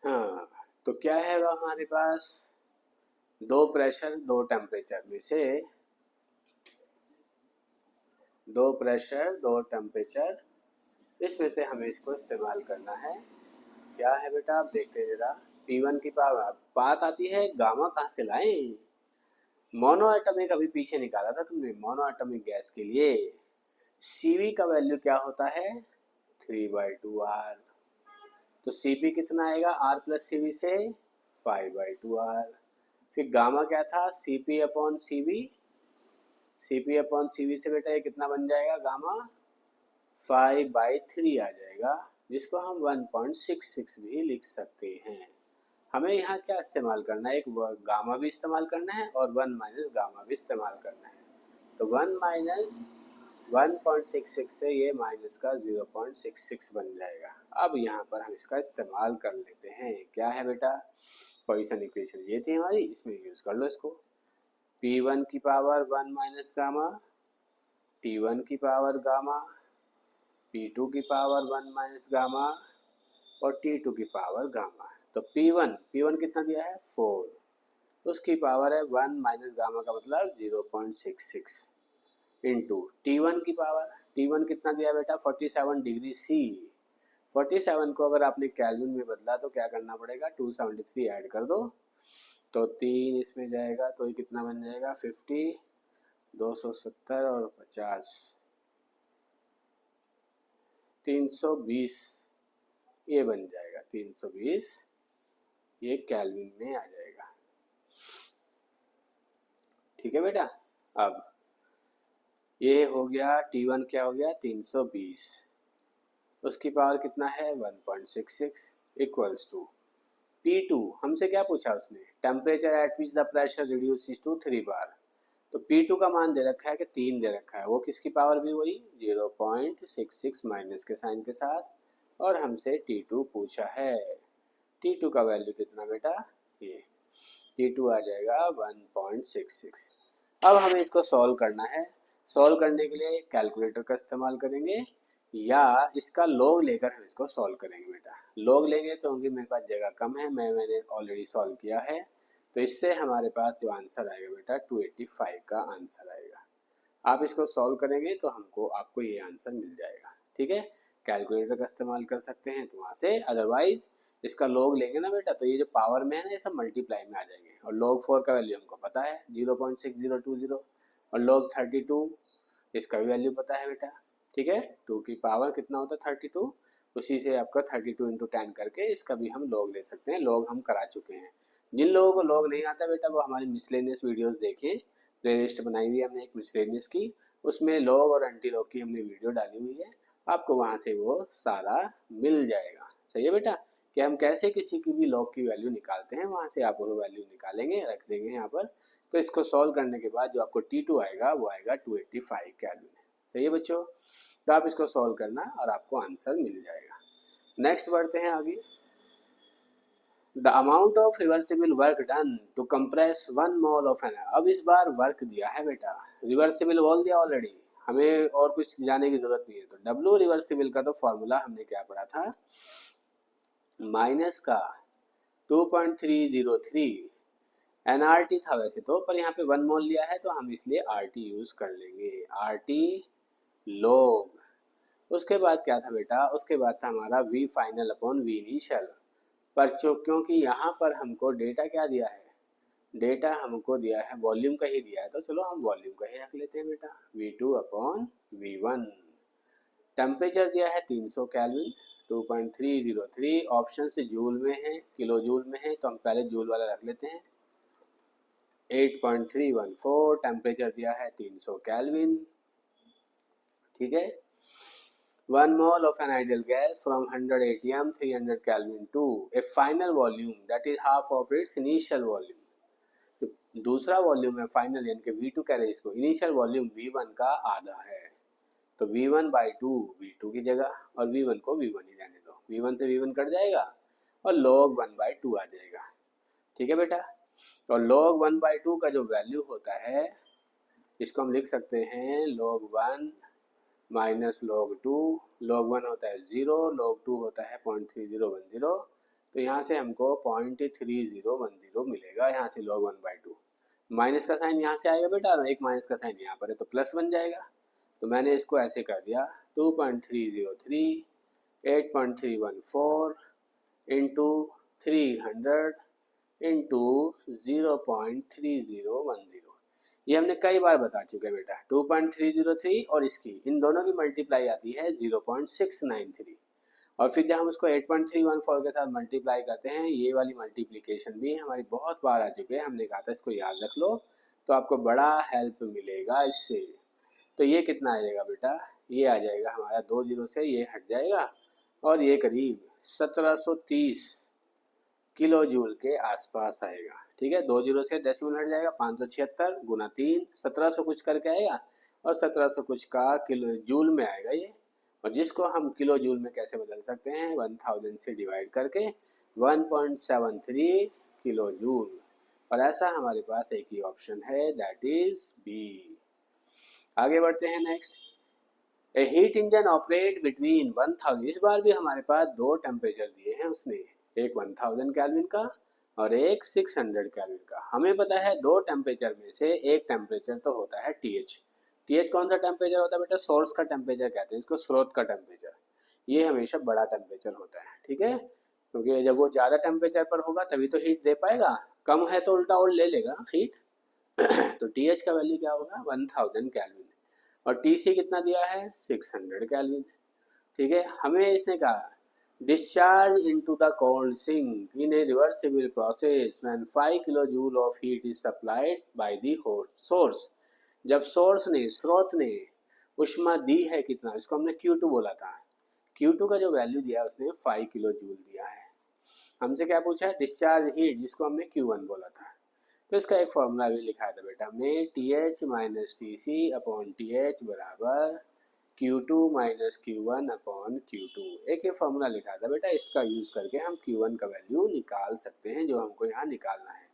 हाँ, तो क्या है वह हमारे पास, दो प्रेशर दो टेम्परेचर में से, दो प्रेशर दो टेम्परेचर, इसमें से हमें इसको इस्तेमाल करना है। क्या है बेटा, आप देखते हैं जरा। P1 की पावर, बात आती है गामा कहाँ से लाएं। मोनो एटॉमिक अभी पीछे निकाला था तुमने, मोनो एटॉमिक गैस के लिए Cv का वैल्यू क्या होता है, 3/2R। तो Cp कितना आएगा, R प्लस Cv से 5/2R। फिर गामा क्या था, Cp upon Cv, Cp upon Cv से बेटा ये कितना बन जाएगा, गामा 5/3 आ जाएगा, जिसको हम 1.66 भी लिख सकते हैं। हमें यहाँ क्या इस्तेमाल करना है, एक गामा भी इस्तेमाल करना है और 1 माइनस गामा भी इस्तेमाल करना है। तो 1 माइनस 1.66 से ये माइनस का 0.66 बन जाएगा। अब यहाँ पर हम इसका इस्तेमाल कर लेते हैं। क्या है बेटा, पॉइसन इक्वेशन ये थी हमारी, इसमें यूज कर लो इसको। P1 की पावर 1 माइनस गामा, T1 की पावर गामा, P2 की पावर 1 माइनस गामा और T2 की पावर गामा। तो P1 कितना दिया है, 4, उसकी पावर है 1 माइनस गामा का मतलब 0.66 इंटू T1 की पावर, T1 कितना दिया बेटा, 47 डिग्री C। 47 को अगर आपने केल्विन में बदला तो क्या करना पड़ेगा, 273 ऐड कर दो, तो 3 इसमें जाएगा तो ये कितना बन जाएगा, 50, 270 और 50, 320 ये बन जाएगा। 320 ये केल्विन में आ जाएगा। ठीक है बेटा। अब ये हो गया, T1 क्या हो गया, 320, उसकी पावर कितना है 1.66 इक्वल्स टू P2। हमसे क्या पूछा उसने, temperature at which the pressure reduces to 3 bar. तो P2 का मान दे रखा है कि 3 दे रखा है, वो किसकी पावर भी वही 0.66 माइनस के साइन के साथ, और हमसे T2 पूछा है। T2 का वैल्यू कितना बेटा, ये T2 आ जाएगा 1.66। अब हमें इसको सॉल्व करना है। सॉल्व करने के लिए कैलकुलेटर का इस्तेमाल करेंगे या इसका लॉग लेकर हम इसको सॉल्व करेंगे बेटा। लॉग लेंगे तो क्योंकि मेरे पास जगह कम है, मैंने ऑलरेडी सॉल्व किया है, तो इससे हमारे पास जो आंसर आएगा बेटा 285 का आंसर आएगा। आप इसको सॉल्व करेंगे तो आपको ये आंसर मिल जाएगा। ठीक है, कैलकुलेटर का इस्तेमाल कर सकते हैं तो वहाँ से, अदरवाइज इसका लॉग लेंगे ना बेटा तो ये जो पावर में है ना ये सब मल्टीप्लाई में आ जाएंगे। और log 4 का वैल्यू हमको पता है 0.6020, और log 32 इसका भी वैल्यू पता है बेटा। ठीक है, 2 की पावर कितना होता है 32, उसी से आपका 32 इंटू 10 करके इसका भी हम लॉग ले सकते हैं। लॉग हम करा चुके हैं। जिन लोगों को लॉग नहीं आता बेटा वो हमारी मिसलेनियस वीडियोस देखें, प्लेलिस्ट बनाई हुई है हमने एक मिसलेनियस की, उसमें लॉग और एंटी लॉग की हमने वीडियो डाली हुई है, आपको वहाँ से वो सारा मिल जाएगा। सही है बेटा, कि हम कैसे किसी की भी लॉग की वैल्यू निकालते हैं, वहाँ से आप वो वैल्यू निकालेंगे, रख देंगे यहाँ पर। तो इसको सॉल्व करने के बाद जो आपको T2 आएगा वो आएगा 285 केल्विन। सही है बच्चों, तो आप इसको सॉल्व करना और आपको आंसर मिल जाएगा। नेक्स्ट बढ़ते हैं आगे। The amount of reversible work done to compress 1 mole of N. अब इस बार वर्क दिया है बेटा, रिवर्सिबल बोल दिया ऑलरेडी, हमें और कुछ जाने की जरूरत नहीं है। तो डब्ल्यू रिवर्सिबल का तो फॉर्मूला हमने क्या पढ़ा था, माइनस का 2.303 एनआरटी था वैसे तो, पर यहाँ पे 1 मोल लिया है तो हम इसलिए आरटी यूज कर लेंगे, आरटी लोग। उसके बाद क्या था बेटा, उसके बाद था हमारा V final upon V initial. पर क्योंकि यहाँ पर हमको डेटा क्या दिया है, डेटा हमको दिया है वॉल्यूम का ही दिया है, तो चलो हम वॉल्यूम का ही रख लेते हैं बेटा, V2 अपॉन V1। टेम्परेचर दिया है 300 केल्विन, 2.303, ऑप्शन से जूल में है, किलो जूल में है, तो हम पहले जूल वाला रख लेते हैं। 8.314 टेम्परेचर दिया है 300 केल्विन, ठीक है। 1 mole of an ideal gas from 100 atm 300 Kelvin to a final volume that is half of its initial volume। दूसरा वॉल्यूम है फाइनल, यानी कि V2 कह रहे हैं इसको, इनिशियल वॉल्यूम V1 का आधा है, तो V1/2 V2 की जगह, और V1 को V1 ही रहने दो, V1 से V1 कट जाएगा और log 1/2 आ जाएगा, ठीक है बेटा। तो log 1/2 का जो वैल्यू होता है इसको हम लिख सकते हैं log 1 माइनस log 2, log 1 होता है 0, log 2 होता है 0.3010, तो यहाँ से हमको 0.3010 मिलेगा, यहाँ से log 1/2। माइनस का साइन यहाँ से आएगा बेटा, और एक माइनस का साइन यहाँ पर है तो प्लस बन जाएगा, तो मैंने इसको ऐसे कर दिया 2.303 8.314 इंटू 300 इंटू 0.3010। ये हमने कई बार बता चुके हैं बेटा, 2.303 और इसकी इन दोनों की मल्टीप्लाई आती है 0.693, और फिर जब हम उसको 8.314 के साथ मल्टीप्लाई करते हैं, ये वाली मल्टीप्लिकेशन भी हमारी बहुत बार आ चुके हैं, हमने कहा था इसको याद रख लो तो आपको बड़ा हेल्प मिलेगा इससे। तो ये कितना आ जाएगा बेटा, ये आ जाएगा हमारा 2 जीरो से ये हट जाएगा, और ये करीब 1730 किलो जूल के आसपास आएगा, ठीक है। 2 जीरो से डेसिमल हट जाएगा, 576 गुना 3 1700 कुछ करके आएगा, और 1700 कुछ का किलो जूल में आएगा ये, और जिसको हम किलो जूल में कैसे बदल सकते हैं, 1000 से डिवाइड करके 1.73 किलो जूल, और ऐसा हमारे पास एक ही ऑप्शन है, दैट इज बी। आगे बढ़ते हैं नेक्स्ट। ए हीट इंजन ऑपरेट बिटवीन 1000, इस बार भी हमारे पास दो टेम्परेचर दिए हैं उसने, एक 1000 केल्विन का और एक 600 केल्विन का। हमें पता है दो टेम्परेचर में से एक टेम्परेचर तो होता है TH। TH कौन सा टेम्परेचर होता है बेटा, सोर्स का टेम्परेचर कहते हैं इसको, स्रोत का टेम्परेचर, ये हमेशा बड़ा टेम्परेचर होता है, ठीक है, क्योंकि जब वो ज़्यादा टेम्परेचर पर होगा तभी तो हीट दे पाएगा, कम है तो उल्टा और ले लेगा हीट। तो TH का वैल्यू क्या होगा 1000 केल्विन, और TC कितना दिया है 600 केल्विन, ठीक है। हमें इसने कहा discharge into the cold sink in a reversible process when 5 kilo joule of heat is supplied by the source. जब सोर्स ने, स्रोत ने उष्मा दी है कितना, इसको हमने Q2 बोला था, Q2 का जो वैल्यू दिया उसने 5 किलो जूल दिया है। हमसे क्या पूछा है, डिस्चार्ज हीट, जिसको हमने Q1 बोला था, तो इसका एक फॉर्मूला भी लिखा था बेटा हमने, TH minus TC upon TH बराबर Q2 minus Q1 upon Q2। एक ये फॉर्मूला लिखा था बेटा, इसका यूज करके हम Q1 का वैल्यू निकाल सकते हैं जो हमको यहाँ निकालना है।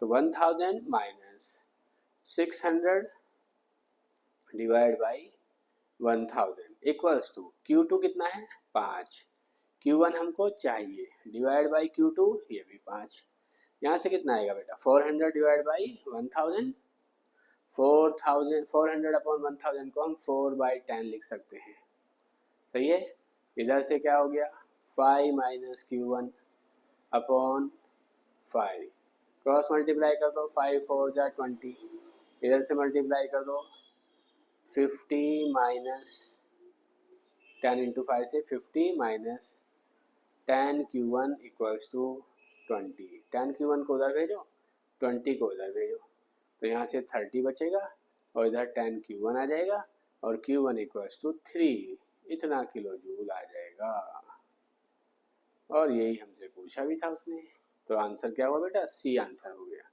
तो 1000 minus 600 divide by 1000 equals to Q2 कितना है 5, Q1 हमको चाहिए, डिवाइड बाई Q2 ये भी 5, यहाँ से कितना आएगा बेटा 400 डिवाइड बाई 1000, 400 अपॉन 1000 को हम 4/10 लिख सकते हैं, सही है। इधर से क्या हो गया 5 minus Q1 upon 5, cross multiply कर दो, 5 4 जा 20, इधर से मल्टीप्लाई कर दो 50 माइनस 10 इंटू 5 से 50 minus 10 Q1 equals to 20, 10 Q1 को उधर भेजो 20 को उधर भेजो, तो यहाँ से 30 बचेगा और इधर 10 Q1 आ जाएगा, और Q1 इक्वल्स टू 3, इतना किलो जूल आ जाएगा, और यही हमसे पूछा भी था उसने। तो आंसर क्या हुआ बेटा, सी आंसर हो गया।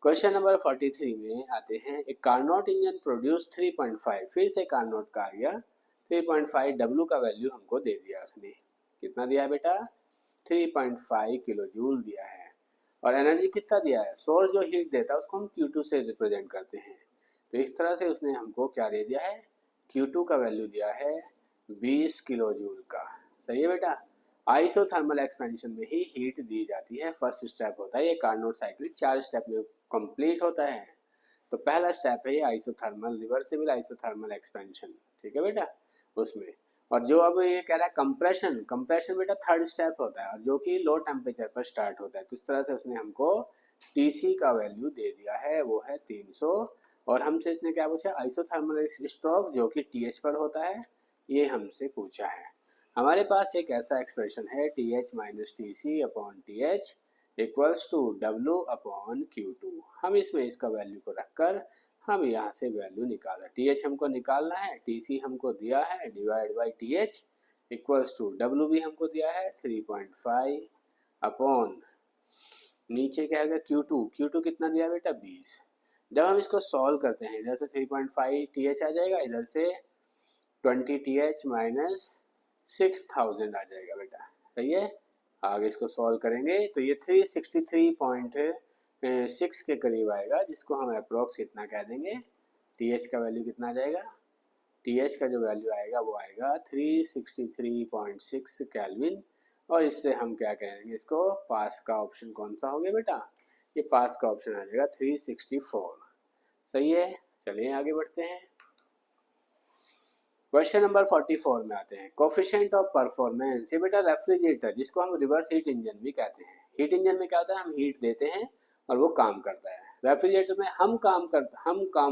क्वेश्चन नंबर 43 में आते हैं, एक कार्नोट इंजन प्रोड्यूस 3.5, फिर से कार्नोट का आ गया 3.5 W का वैल्यू हमको दे दिया उसने, कितना दिया है बेटा, 3.5 किलो जूल दिया है। और एनर्जी कितना दिया है, सोर्स जो हीट देता है उसको हम Q2 से रिप्रेजेंट करते हैं। तो इस तरह से उसने हमको क्या दे दिया है, Q2 का वैल्यू दिया है 20 किलो जूल का। सही है बेटा। आइसोथर्मल एक्सपेंशन में ही हीट दी जाती है, फर्स्ट स्टेप होता है ये कार्नोट साइकिल 4 स्टेप में कंप्लीट होता है। तो पहला स्टेप है ये आइसोथर्मल, रिवर्सिबल आइसोथर्मल एक्सपेंशन, ठीक है बेटा उसमें। और जो अब ये कह रहा है कंप्रेशन, कंप्रेशन बेटा थर्ड स्टेप होता है और जो कि लो टेम्परेचर पर स्टार्ट होता है। तो इस तरह से उसने हमको टीसी का वैल्यू दे दिया है, वो है 300। और हमसे इसने क्या पूछा, आइसोथर्मल स्ट्रोक जो कि टीएच पर होता है, ये हमसे पूछा है। हमारे पास एक ऐसा एक्सप्रेशन है T H minus T C upon T H equals to W upon Q2। हम इसमें इसका वैल्यू को रखकर हम यहाँ से वैल्यू निकाला, टी एच हमको निकालना है, टी सी हमको दिया है, divide by T H equals to W भी हमको दिया है 3.5 अपॉन नीचे क्या है Q2, Q2 कितना दिया बेटा 20। जब हम इसको सॉल्व करते हैं इधर से 3.5 टी एच आ जाएगा, इधर से 20 टी एच माइनस 6000 आ जाएगा बेटा। सही है। आगे इसको सॉल्व करेंगे तो ये 363.6 के करीब आएगा, जिसको हम अप्रोक्स इतना कह देंगे। टी एच का वैल्यू कितना आ जाएगा, टी एच का जो वैल्यू आएगा वो आएगा 363.6 केल्विन। और इससे हम क्या कहेंगे इसको, पास का ऑप्शन कौन सा हो गया बेटा, ये पास का ऑप्शन आ जाएगा 364। सही है। चलिए आगे बढ़ते हैं। क्वेश्चन नंबर 44 में आते हैं। कोफिशिएंट ऑफ परफॉर्मेंस, ये बेटा रेफ्रिजरेटर जिसको हम रिवर्स हीट इंजन भी कहते हैं। हीट इंजन में क्या होता है, हम हीट देते हैं और वो काम करता है। रेफ्रिजरेटर में हम काम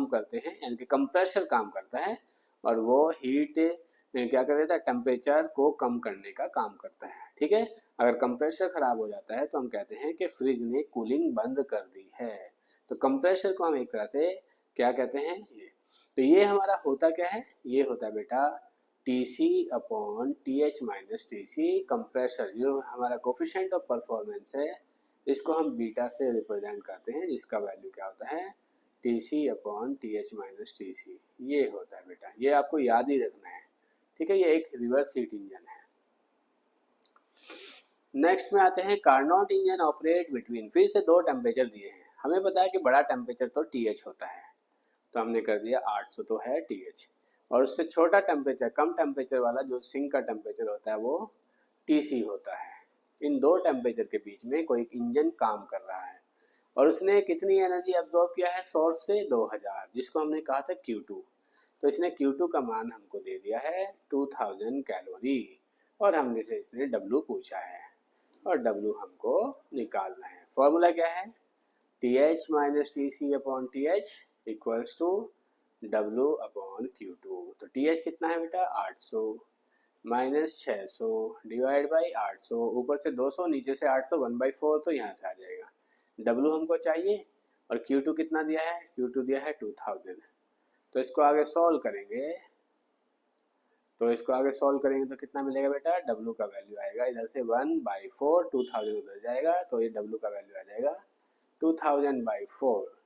करते हैं, यानी कि कंप्रेसर काम करता है और वो हीट क्या कर देता है, टेम्परेचर को कम करने का काम करता है। ठीक है। अगर कंप्रेसर खराब हो जाता है तो हम कहते हैं कि फ्रिज ने कूलिंग बंद कर दी है। तो कंप्रेसर को हम एक तरह से क्या कहते हैं, ये। तो ये हमारा होता क्या है, ये होता है बेटा T C upon T H minus T C. Compressor जो हमारा कोफिशिएंट ऑफ परफॉर्मेंस है, इसको हम बीटा से रिप्रेजेंट करते हैं, जिसका वैल्यू क्या होता है T C upon T H minus T C. ये होता है बेटा, ये आपको याद ही रखना है। ठीक है। ये एक रिवर्स हीट इंजन है। नेक्स्ट में आते हैं, कार्नोट इंजन ऑपरेट बिटवीन, फिर से दो टेम्परेचर दिए हैं। हमें पता है कि बड़ा टेम्परेचर तो टी एच होता है, तो हमने कर दिया 800 तो है टी एच। और उससे छोटा टेम्परेचर, कम टेम्परेचर वाला जो सिंक का टेम्परेचर होता है वो टी सी होता है। इन दो टेम्परेचर के बीच में कोई इंजन काम कर रहा है और उसने कितनी एनर्जी एब्जॉर्ब किया है सोर्स से, 2000, जिसको हमने कहा था Q2। तो इसने Q2 का मान हमको दे दिया है 2000 कैलोरी और हमने से इसने W पूछा है और W हमको निकालना है। फॉर्मूला क्या है, T H minus T C upon T H equals to W upon Q2। तो टी एच कितना है बेटा 800 माइनस 600 डिवाइड बाई 800, ऊपर से 200 नीचे से 800, 1/4, तो यहाँ से आ जाएगा। W हमको चाहिए और Q2 कितना दिया है, Q2 दिया है 2000। तो इसको आगे सॉल्व करेंगे तो कितना मिलेगा बेटा, W का वैल्यू आएगा इधर से 1/4, 2000 उधर जाएगा तो ये W का वैल्यू आ जाएगा 2000/4।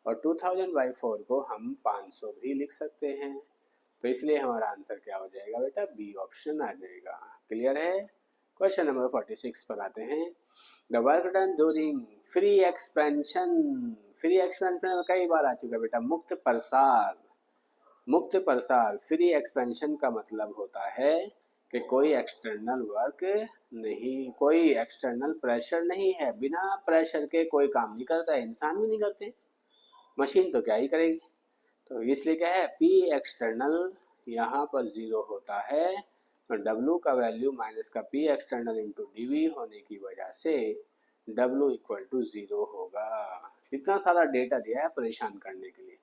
और 2000/4 को हम 500 भी लिख सकते हैं। तो इसलिए हमारा आंसर क्या हो जाएगा बेटा, बी ऑप्शन आ जाएगा। क्लियर है। क्वेश्चन नंबर 46 पर आते हैं। The work done during free expansion, free expansion में कई बार आ चुका है बेटा, मुक्त प्रसार। मुक्त प्रसार फ्री एक्सपेंशन का मतलब होता है कि कोई एक्सटर्नल वर्क नहीं, कोई एक्सटर्नल प्रेशर नहीं है, बिना प्रेशर के कोई काम नहीं करता है, इंसान भी नहीं करते, मशीन तो क्या ही करेगी। तो इसलिए क्या है, पी एक्सटर्नल यहाँ पर 0 होता है और W का वैल्यू माइनस का पी एक्सटर्नल इंटू डी होने की वजह से W इक्वल टू 0 होगा। इतना सारा डेटा दिया है परेशान करने के लिए,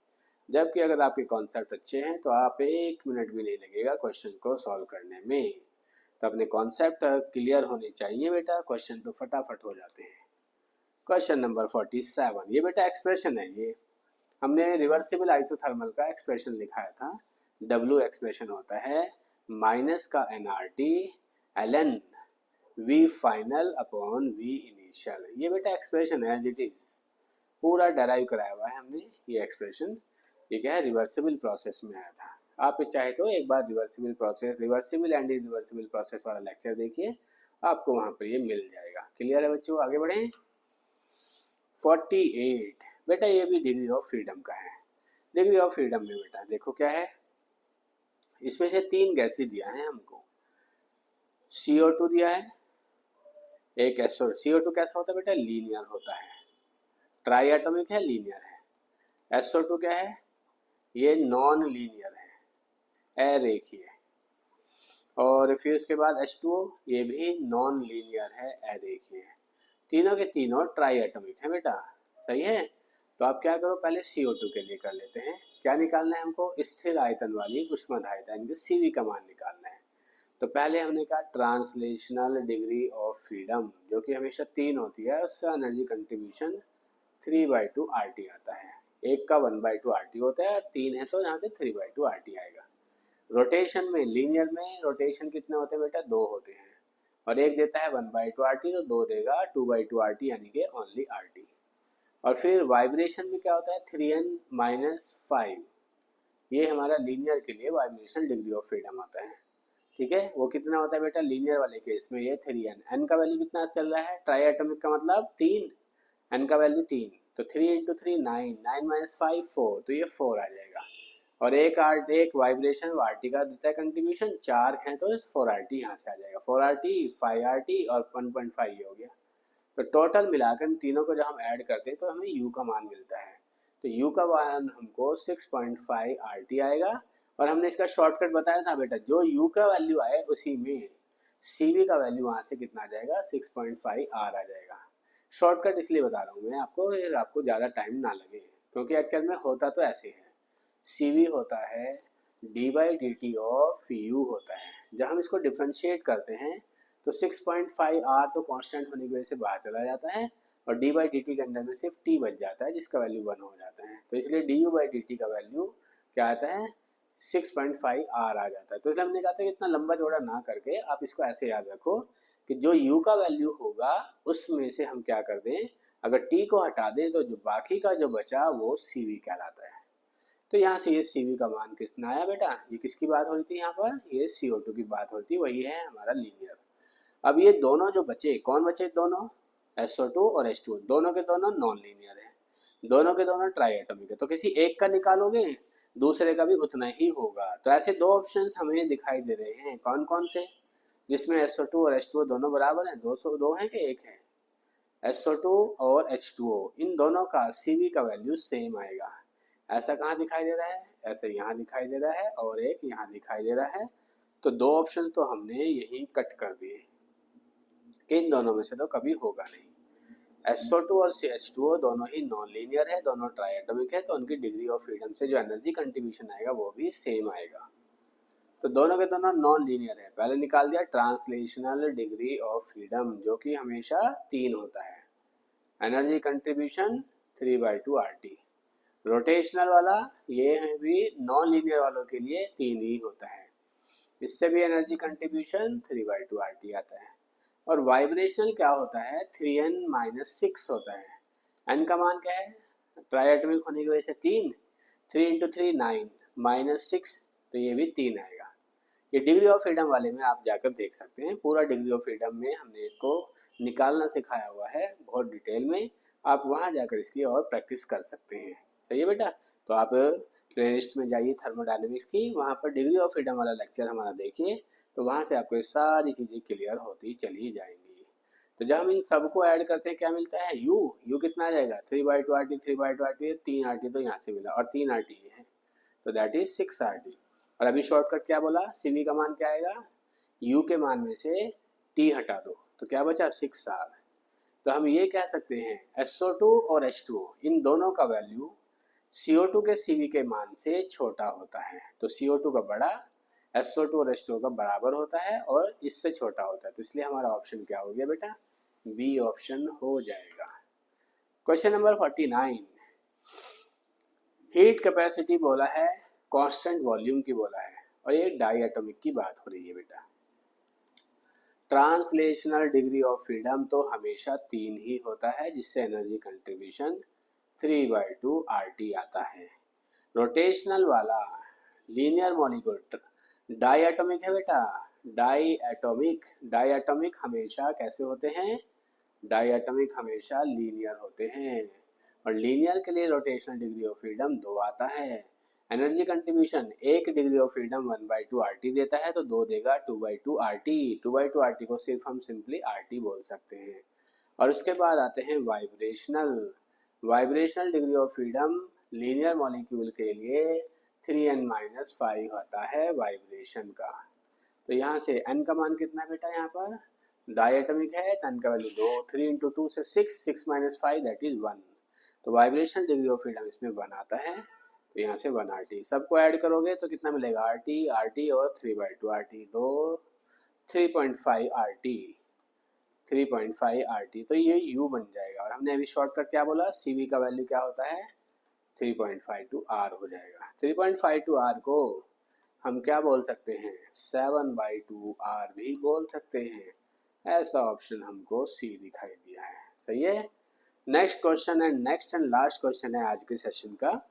जबकि अगर आपके कॉन्सेप्ट अच्छे हैं तो आप 1 मिनट भी नहीं लगेगा क्वेश्चन को सॉल्व करने में। तो अपने कॉन्सेप्ट क्लियर होने चाहिए बेटा, क्वेश्चन तो फटाफट हो जाते हैं। क्वेश्चन नंबर 47, ये बेटा एक्सप्रेशन है, ये हमने रिवर्सिबल आइसोथर्मल का एक्सप्रेशन लिखाया था। W एक्सप्रेशन होता है माइनस का NRT ln V final upon V initial. ये बेटा एक्सप्रेशन है एज इट इज, पूरा डेराइव कराया हुआ है हमने ये एक्सप्रेशन। ये क्या है, रिवर्सिबल प्रोसेस में आया था। आप चाहे तो एक बार रिवर्सिबल एंड इरिवर्सिबल प्रोसेस वाला लेक्चर देखिए, आपको वहाँ पर ये मिल जाएगा। क्लियर है बच्चों, आगे बढ़ें। 48 बेटा ये भी डिग्री ऑफ फ्रीडम का है। डिग्री ऑफ फ्रीडम में बेटा देखो क्या है, इसमें से 3 गैसें दिया है हमको। CO2 दिया है, एक SO। CO2 कैसा होता है बेटा, लीनियर होता है, ट्राई एटॉमिक है, लीनियर है। SO2 क्या है, ये नॉन लीनियर है, अरेखीय। और फिर उसके बाद H2O, ये भी नॉन लीनियर है, अरेखीय। तीनों के तीनों ट्राई एटॉमिक है बेटा, सही है। तो आप क्या करो, पहले CO2 के लिए कर लेते हैं। क्या निकालना है हमको, स्थिर आयतन वाली ऊष्माधारिता, इनके CV का मान निकालना है। तो पहले हमने कहा ट्रांसलेशनल डिग्री ऑफ फ्रीडम, जो कि हमेशा 3 होती है, उसका एनर्जी कंट्रीब्यूशन 3/2 RT आता है। एक का 1/2 RT होता है, 3 है तो यहाँ पे 3/2 RT आएगा। रोटेशन में, लीनियर में रोटेशन कितने होते हैं बेटा, 2 होते हैं, और एक देता है 1/2 RT, तो 2 देगा 2/2 RT, यानी कि ओनली RT। और फिर वाइब्रेशन में क्या होता है, 3n-5, ये हमारा लीनियर के लिए वाइब्रेशन डिग्री ऑफ फ्रीडम आता है। ठीक है, वो कितना होता है बेटा, लीनियर वाले केस में ये 3n। n का वैल्यू कितना चल रहा है, ट्राई एटॉमिक का मतलब 3, n का वैल्यू 3, तो 3 × 3 9, 9 - 5 4, तो ये 4 आ जाएगा। और एक वाइब्रेशन RT का देता है कंट्रीब्यूशन, 4 है तो 4RT यहाँ से आ जाएगा, 4RT 5RT और 1.5 ये हो गया। तो टोटल मिलाकर तीनों को जब हम ऐड करते हैं तो हमें U का मान मिलता है। तो U का मान हमको 6.5 RT आएगा। और हमने इसका शॉर्टकट बताया था बेटा, जो U का वैल्यू आए उसी में CV का वैल्यू वहाँ से कितना आ जाएगा, 6.5 R आ जाएगा। शॉर्टकट इसलिए बता रहा हूँ मैं आपको, आपको ज़्यादा टाइम ना लगे, क्योंकि एक्चुअल में होता तो ऐसे है, CV होता है d/dt ऑफ U होता है। जब हम इसको डिफ्रेंशिएट करते हैं तो 6.5 R तो कांस्टेंट होने की वजह से बाहर चला जाता है, और d/dt के अंदर में सिर्फ t बच जाता है, जिसका वैल्यू 1 हो जाता है। तो इसलिए du/dt का वैल्यू क्या आता है, 6.5 R आ जाता है। तो इसलिए हमने कहा था कि इतना लंबा चौड़ा ना करके आप इसको ऐसे याद रखो कि जो U का वैल्यू होगा उसमें से हम क्या कर दें, अगर t को हटा दें तो जो बाकी का जो बचा वो CV कहलाता है। तो यहाँ से ये CV का मान कितना आया बेटा, ये किसकी बात हो रही थी यहाँ पर, ये CO2 की बात हो रही थी, वही है हमारा लीनियर। अब ये दोनों जो बचे, कौन बचे, दोनों SO2 और H2O, दोनों के दोनों नॉन लीनियर है, दोनों के दोनों ट्राई एटॉमिक है। तो किसी एक का निकालोगे दूसरे का भी उतना ही होगा। तो ऐसे 2 ऑप्शंस हमें दिखाई दे रहे हैं, कौन कौन से, जिसमें SO2 और H2O दोनों बराबर हैं, 202 है कि एक है। SO2 और H2O इन दोनों का CV का वैल्यू सेम आएगा। ऐसा कहाँ दिखाई दे रहा है, ऐसे यहाँ दिखाई दे रहा है और एक यहाँ दिखाई दे रहा है। तो 2 ऑप्शन तो हमने यही कट कर दिए कि इन दोनों में से तो कभी होगा नहीं। SO2 और H2O दोनों ही नॉन लीनियर है, दोनों ट्राई एटॉमिक है, तो उनकी डिग्री ऑफ फ्रीडम से जो एनर्जी कंट्रीब्यूशन आएगा वो भी सेम आएगा। तो दोनों के दोनों नॉन लीनियर है। पहले निकाल दिया ट्रांसलेशनल डिग्री ऑफ फ्रीडम, जो कि हमेशा 3 होता है, एनर्जी कंट्रीब्यूशन 3/2 RT। रोटेशनल वाला ये है भी नॉन लीनियर वालों के लिए 3 ही होता है, इससे भी एनर्जी कंट्रीब्यूशन 3/2 RT आता है। और वाइब्रेशनल क्या होता है, 3n-6 होता है। n का मान क्या है, ट्राई एटॉमिक होने की वजह से 3, 3 × 3 9 - 6, तो ये भी 3 आएगा। ये डिग्री ऑफ फ्रीडम वाले में आप जाकर देख सकते हैं, पूरा डिग्री ऑफ फ्रीडम में हमने इसको निकालना सिखाया हुआ है बहुत डिटेल में, आप वहाँ जाकर इसकी और प्रैक्टिस कर सकते हैं। सही है बेटा, तो आप प्लेलिस्ट में जाइए थर्मोडायनेमिक्स की, वहाँ पर डिग्री ऑफ फ्रीडम वाला लेक्चर हमारा देखिए, तो वहाँ से आपको ये सारी चीज़ें क्लियर होती चली जाएंगी। तो जब हम इन सबको ऐड करते हैं क्या मिलता है, U कितना आ जाएगा, 3/2 RT, 3/2 RT, 3 RT तो यहाँ से मिला, और 3 RT ये है, तो दैट इज 6 RT। और अभी शॉर्टकट क्या बोला, CV का मान क्या आएगा, U के मान में से T हटा दो तो क्या बचा, 6R। तो हम ये कह सकते हैं SO2 और H2O इन दोनों का वैल्यू CO2 के CV के मान से छोटा होता है। तो CO2 का बड़ा SO2 और H2O का बराबर होता है और इससे छोटा होता है, तो इसलिए हमारा ऑप्शन क्या हो गया बेटा, B ऑप्शन हो जाएगा। क्वेश्चन नंबर 49, हीट कैपेसिटी बोला है, कांस्टेंट वॉल्यूम की बोला है, और ये डाई एटॉमिक की बात हो रही है बेटा। ट्रांसलेशनल डिग्री ऑफ फ्रीडम तो हमेशा 3 ही होता है, जिससे एनर्जी कंट्रीब्यूशन 3/2 RT आता है। रोटेशनल वाला लीनियर मॉलिक्यूल डाइएटॉमिक है बेटा, डाइएटॉमिक हमेशा कैसे होते हैं, डाइएटॉमिक हमेशा लीनियर होते हैं। और लीनियर के लिए रोटेशनल डिग्री ऑफ फ्रीडम 2 आता है। Energy contribution 1 degree of freedom 1/2 RT देता है, तो 2 देगा 2/2 RT। 2/2 RT को सिर्फ हम सिंपली RT बोल सकते हैं। और उसके बाद आते हैं vibrational degree of freedom linear molecule के लिए 3n-5 आता है वाइब्रेशन का। तो यहाँ से n का मान कितना है बेटा, यहाँ पर डाइएटॉमिक है तो n का वैल्यू 2, 3 × 2 से 6 - 5 दैट इज 1। तो वाइब्रेशनल डिग्री ऑफ फ्रीडम इसमें 1 आता है, तो यहाँ से 1 RT। सबको ऐड करोगे तो कितना मिलेगा, RT और 3/2 RT, 2 3.5 RT, 3.5 RT। तो ये U बन जाएगा। और हमने अभी शॉर्टकट क्या बोला, CV का वैल्यू क्या होता है, 3.52 R हो जाएगा। 3.52 R को हम क्या बोल सकते हैं, 7/2 R भी बोल सकते हैं। ऐसा ऑप्शन हमको C दिखाई दिया है। सही है। Next question and last question है आज के सेशन का,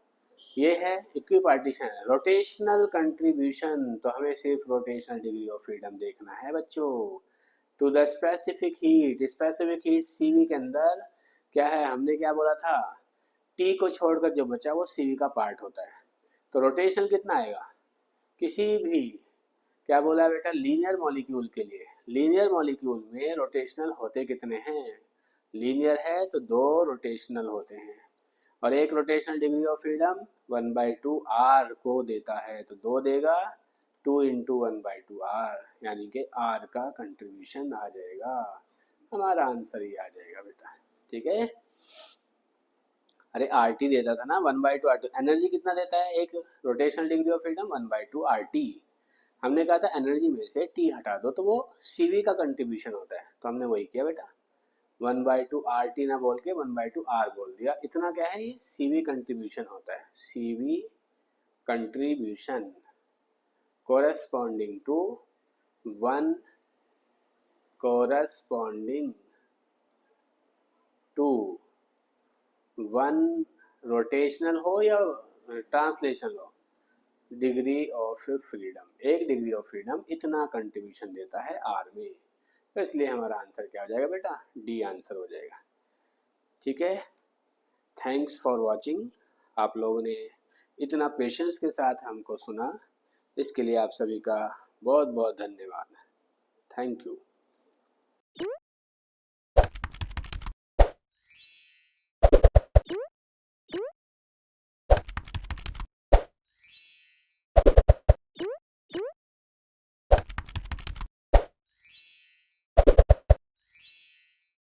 ये है इक्विपार्टीशन रोटेशनल कंट्रीब्यूशन। तो हमें सिर्फ रोटेशनल डिग्री ऑफ फ्रीडम देखना है बच्चों। To the specific heat CV के अंदर क्या है, हमने क्या बोला था, T को छोड़कर जो बचा वो CV का पार्ट होता है। तो रोटेशनल कितना आएगा, किसी भी क्या बोला है बेटा, लीनियर मॉलिक्यूल के लिए, लीनियर मॉलिक्यूल में रोटेशनल होते कितने हैं, लीनियर है तो 2 रोटेशनल होते हैं। और एक rotational degree of freedom 1/2 R को देता है, तो 2 देगा 2 × 1/2 R, यानी कि R का कंट्रीब्यूशन आ जाएगा। हमारा आंसर ही आ जाएगा बेटा। ठीक है। अरे RT देता था ना, 1/2 RT। एनर्जी कितना देता है एक rotational degree of freedom, 1/2 RT। हमने कहा था एनर्जी में से T हटा दो तो वो CV का कंट्रीब्यूशन होता है, तो हमने वही किया बेटा, 1/2 RT ना बोल के 1/2 R बोल दिया। इतना क्या है, ये CV कंट्रीब्यूशन होता है, CV contribution corresponding to 1 corresponding to 1 rotational हो या ट्रांसलेशनल हो, degree of freedom, 1 degree of freedom इतना कंट्रीब्यूशन देता है R में। तो इसलिए हमारा आंसर क्या हो जाएगा बेटा, D आंसर हो जाएगा। ठीक है। Thanks for watching. आप लोगों ने इतना पेशेंस के साथ हमको सुना, इसके लिए आप सभी का बहुत बहुत धन्यवाद। Thank you.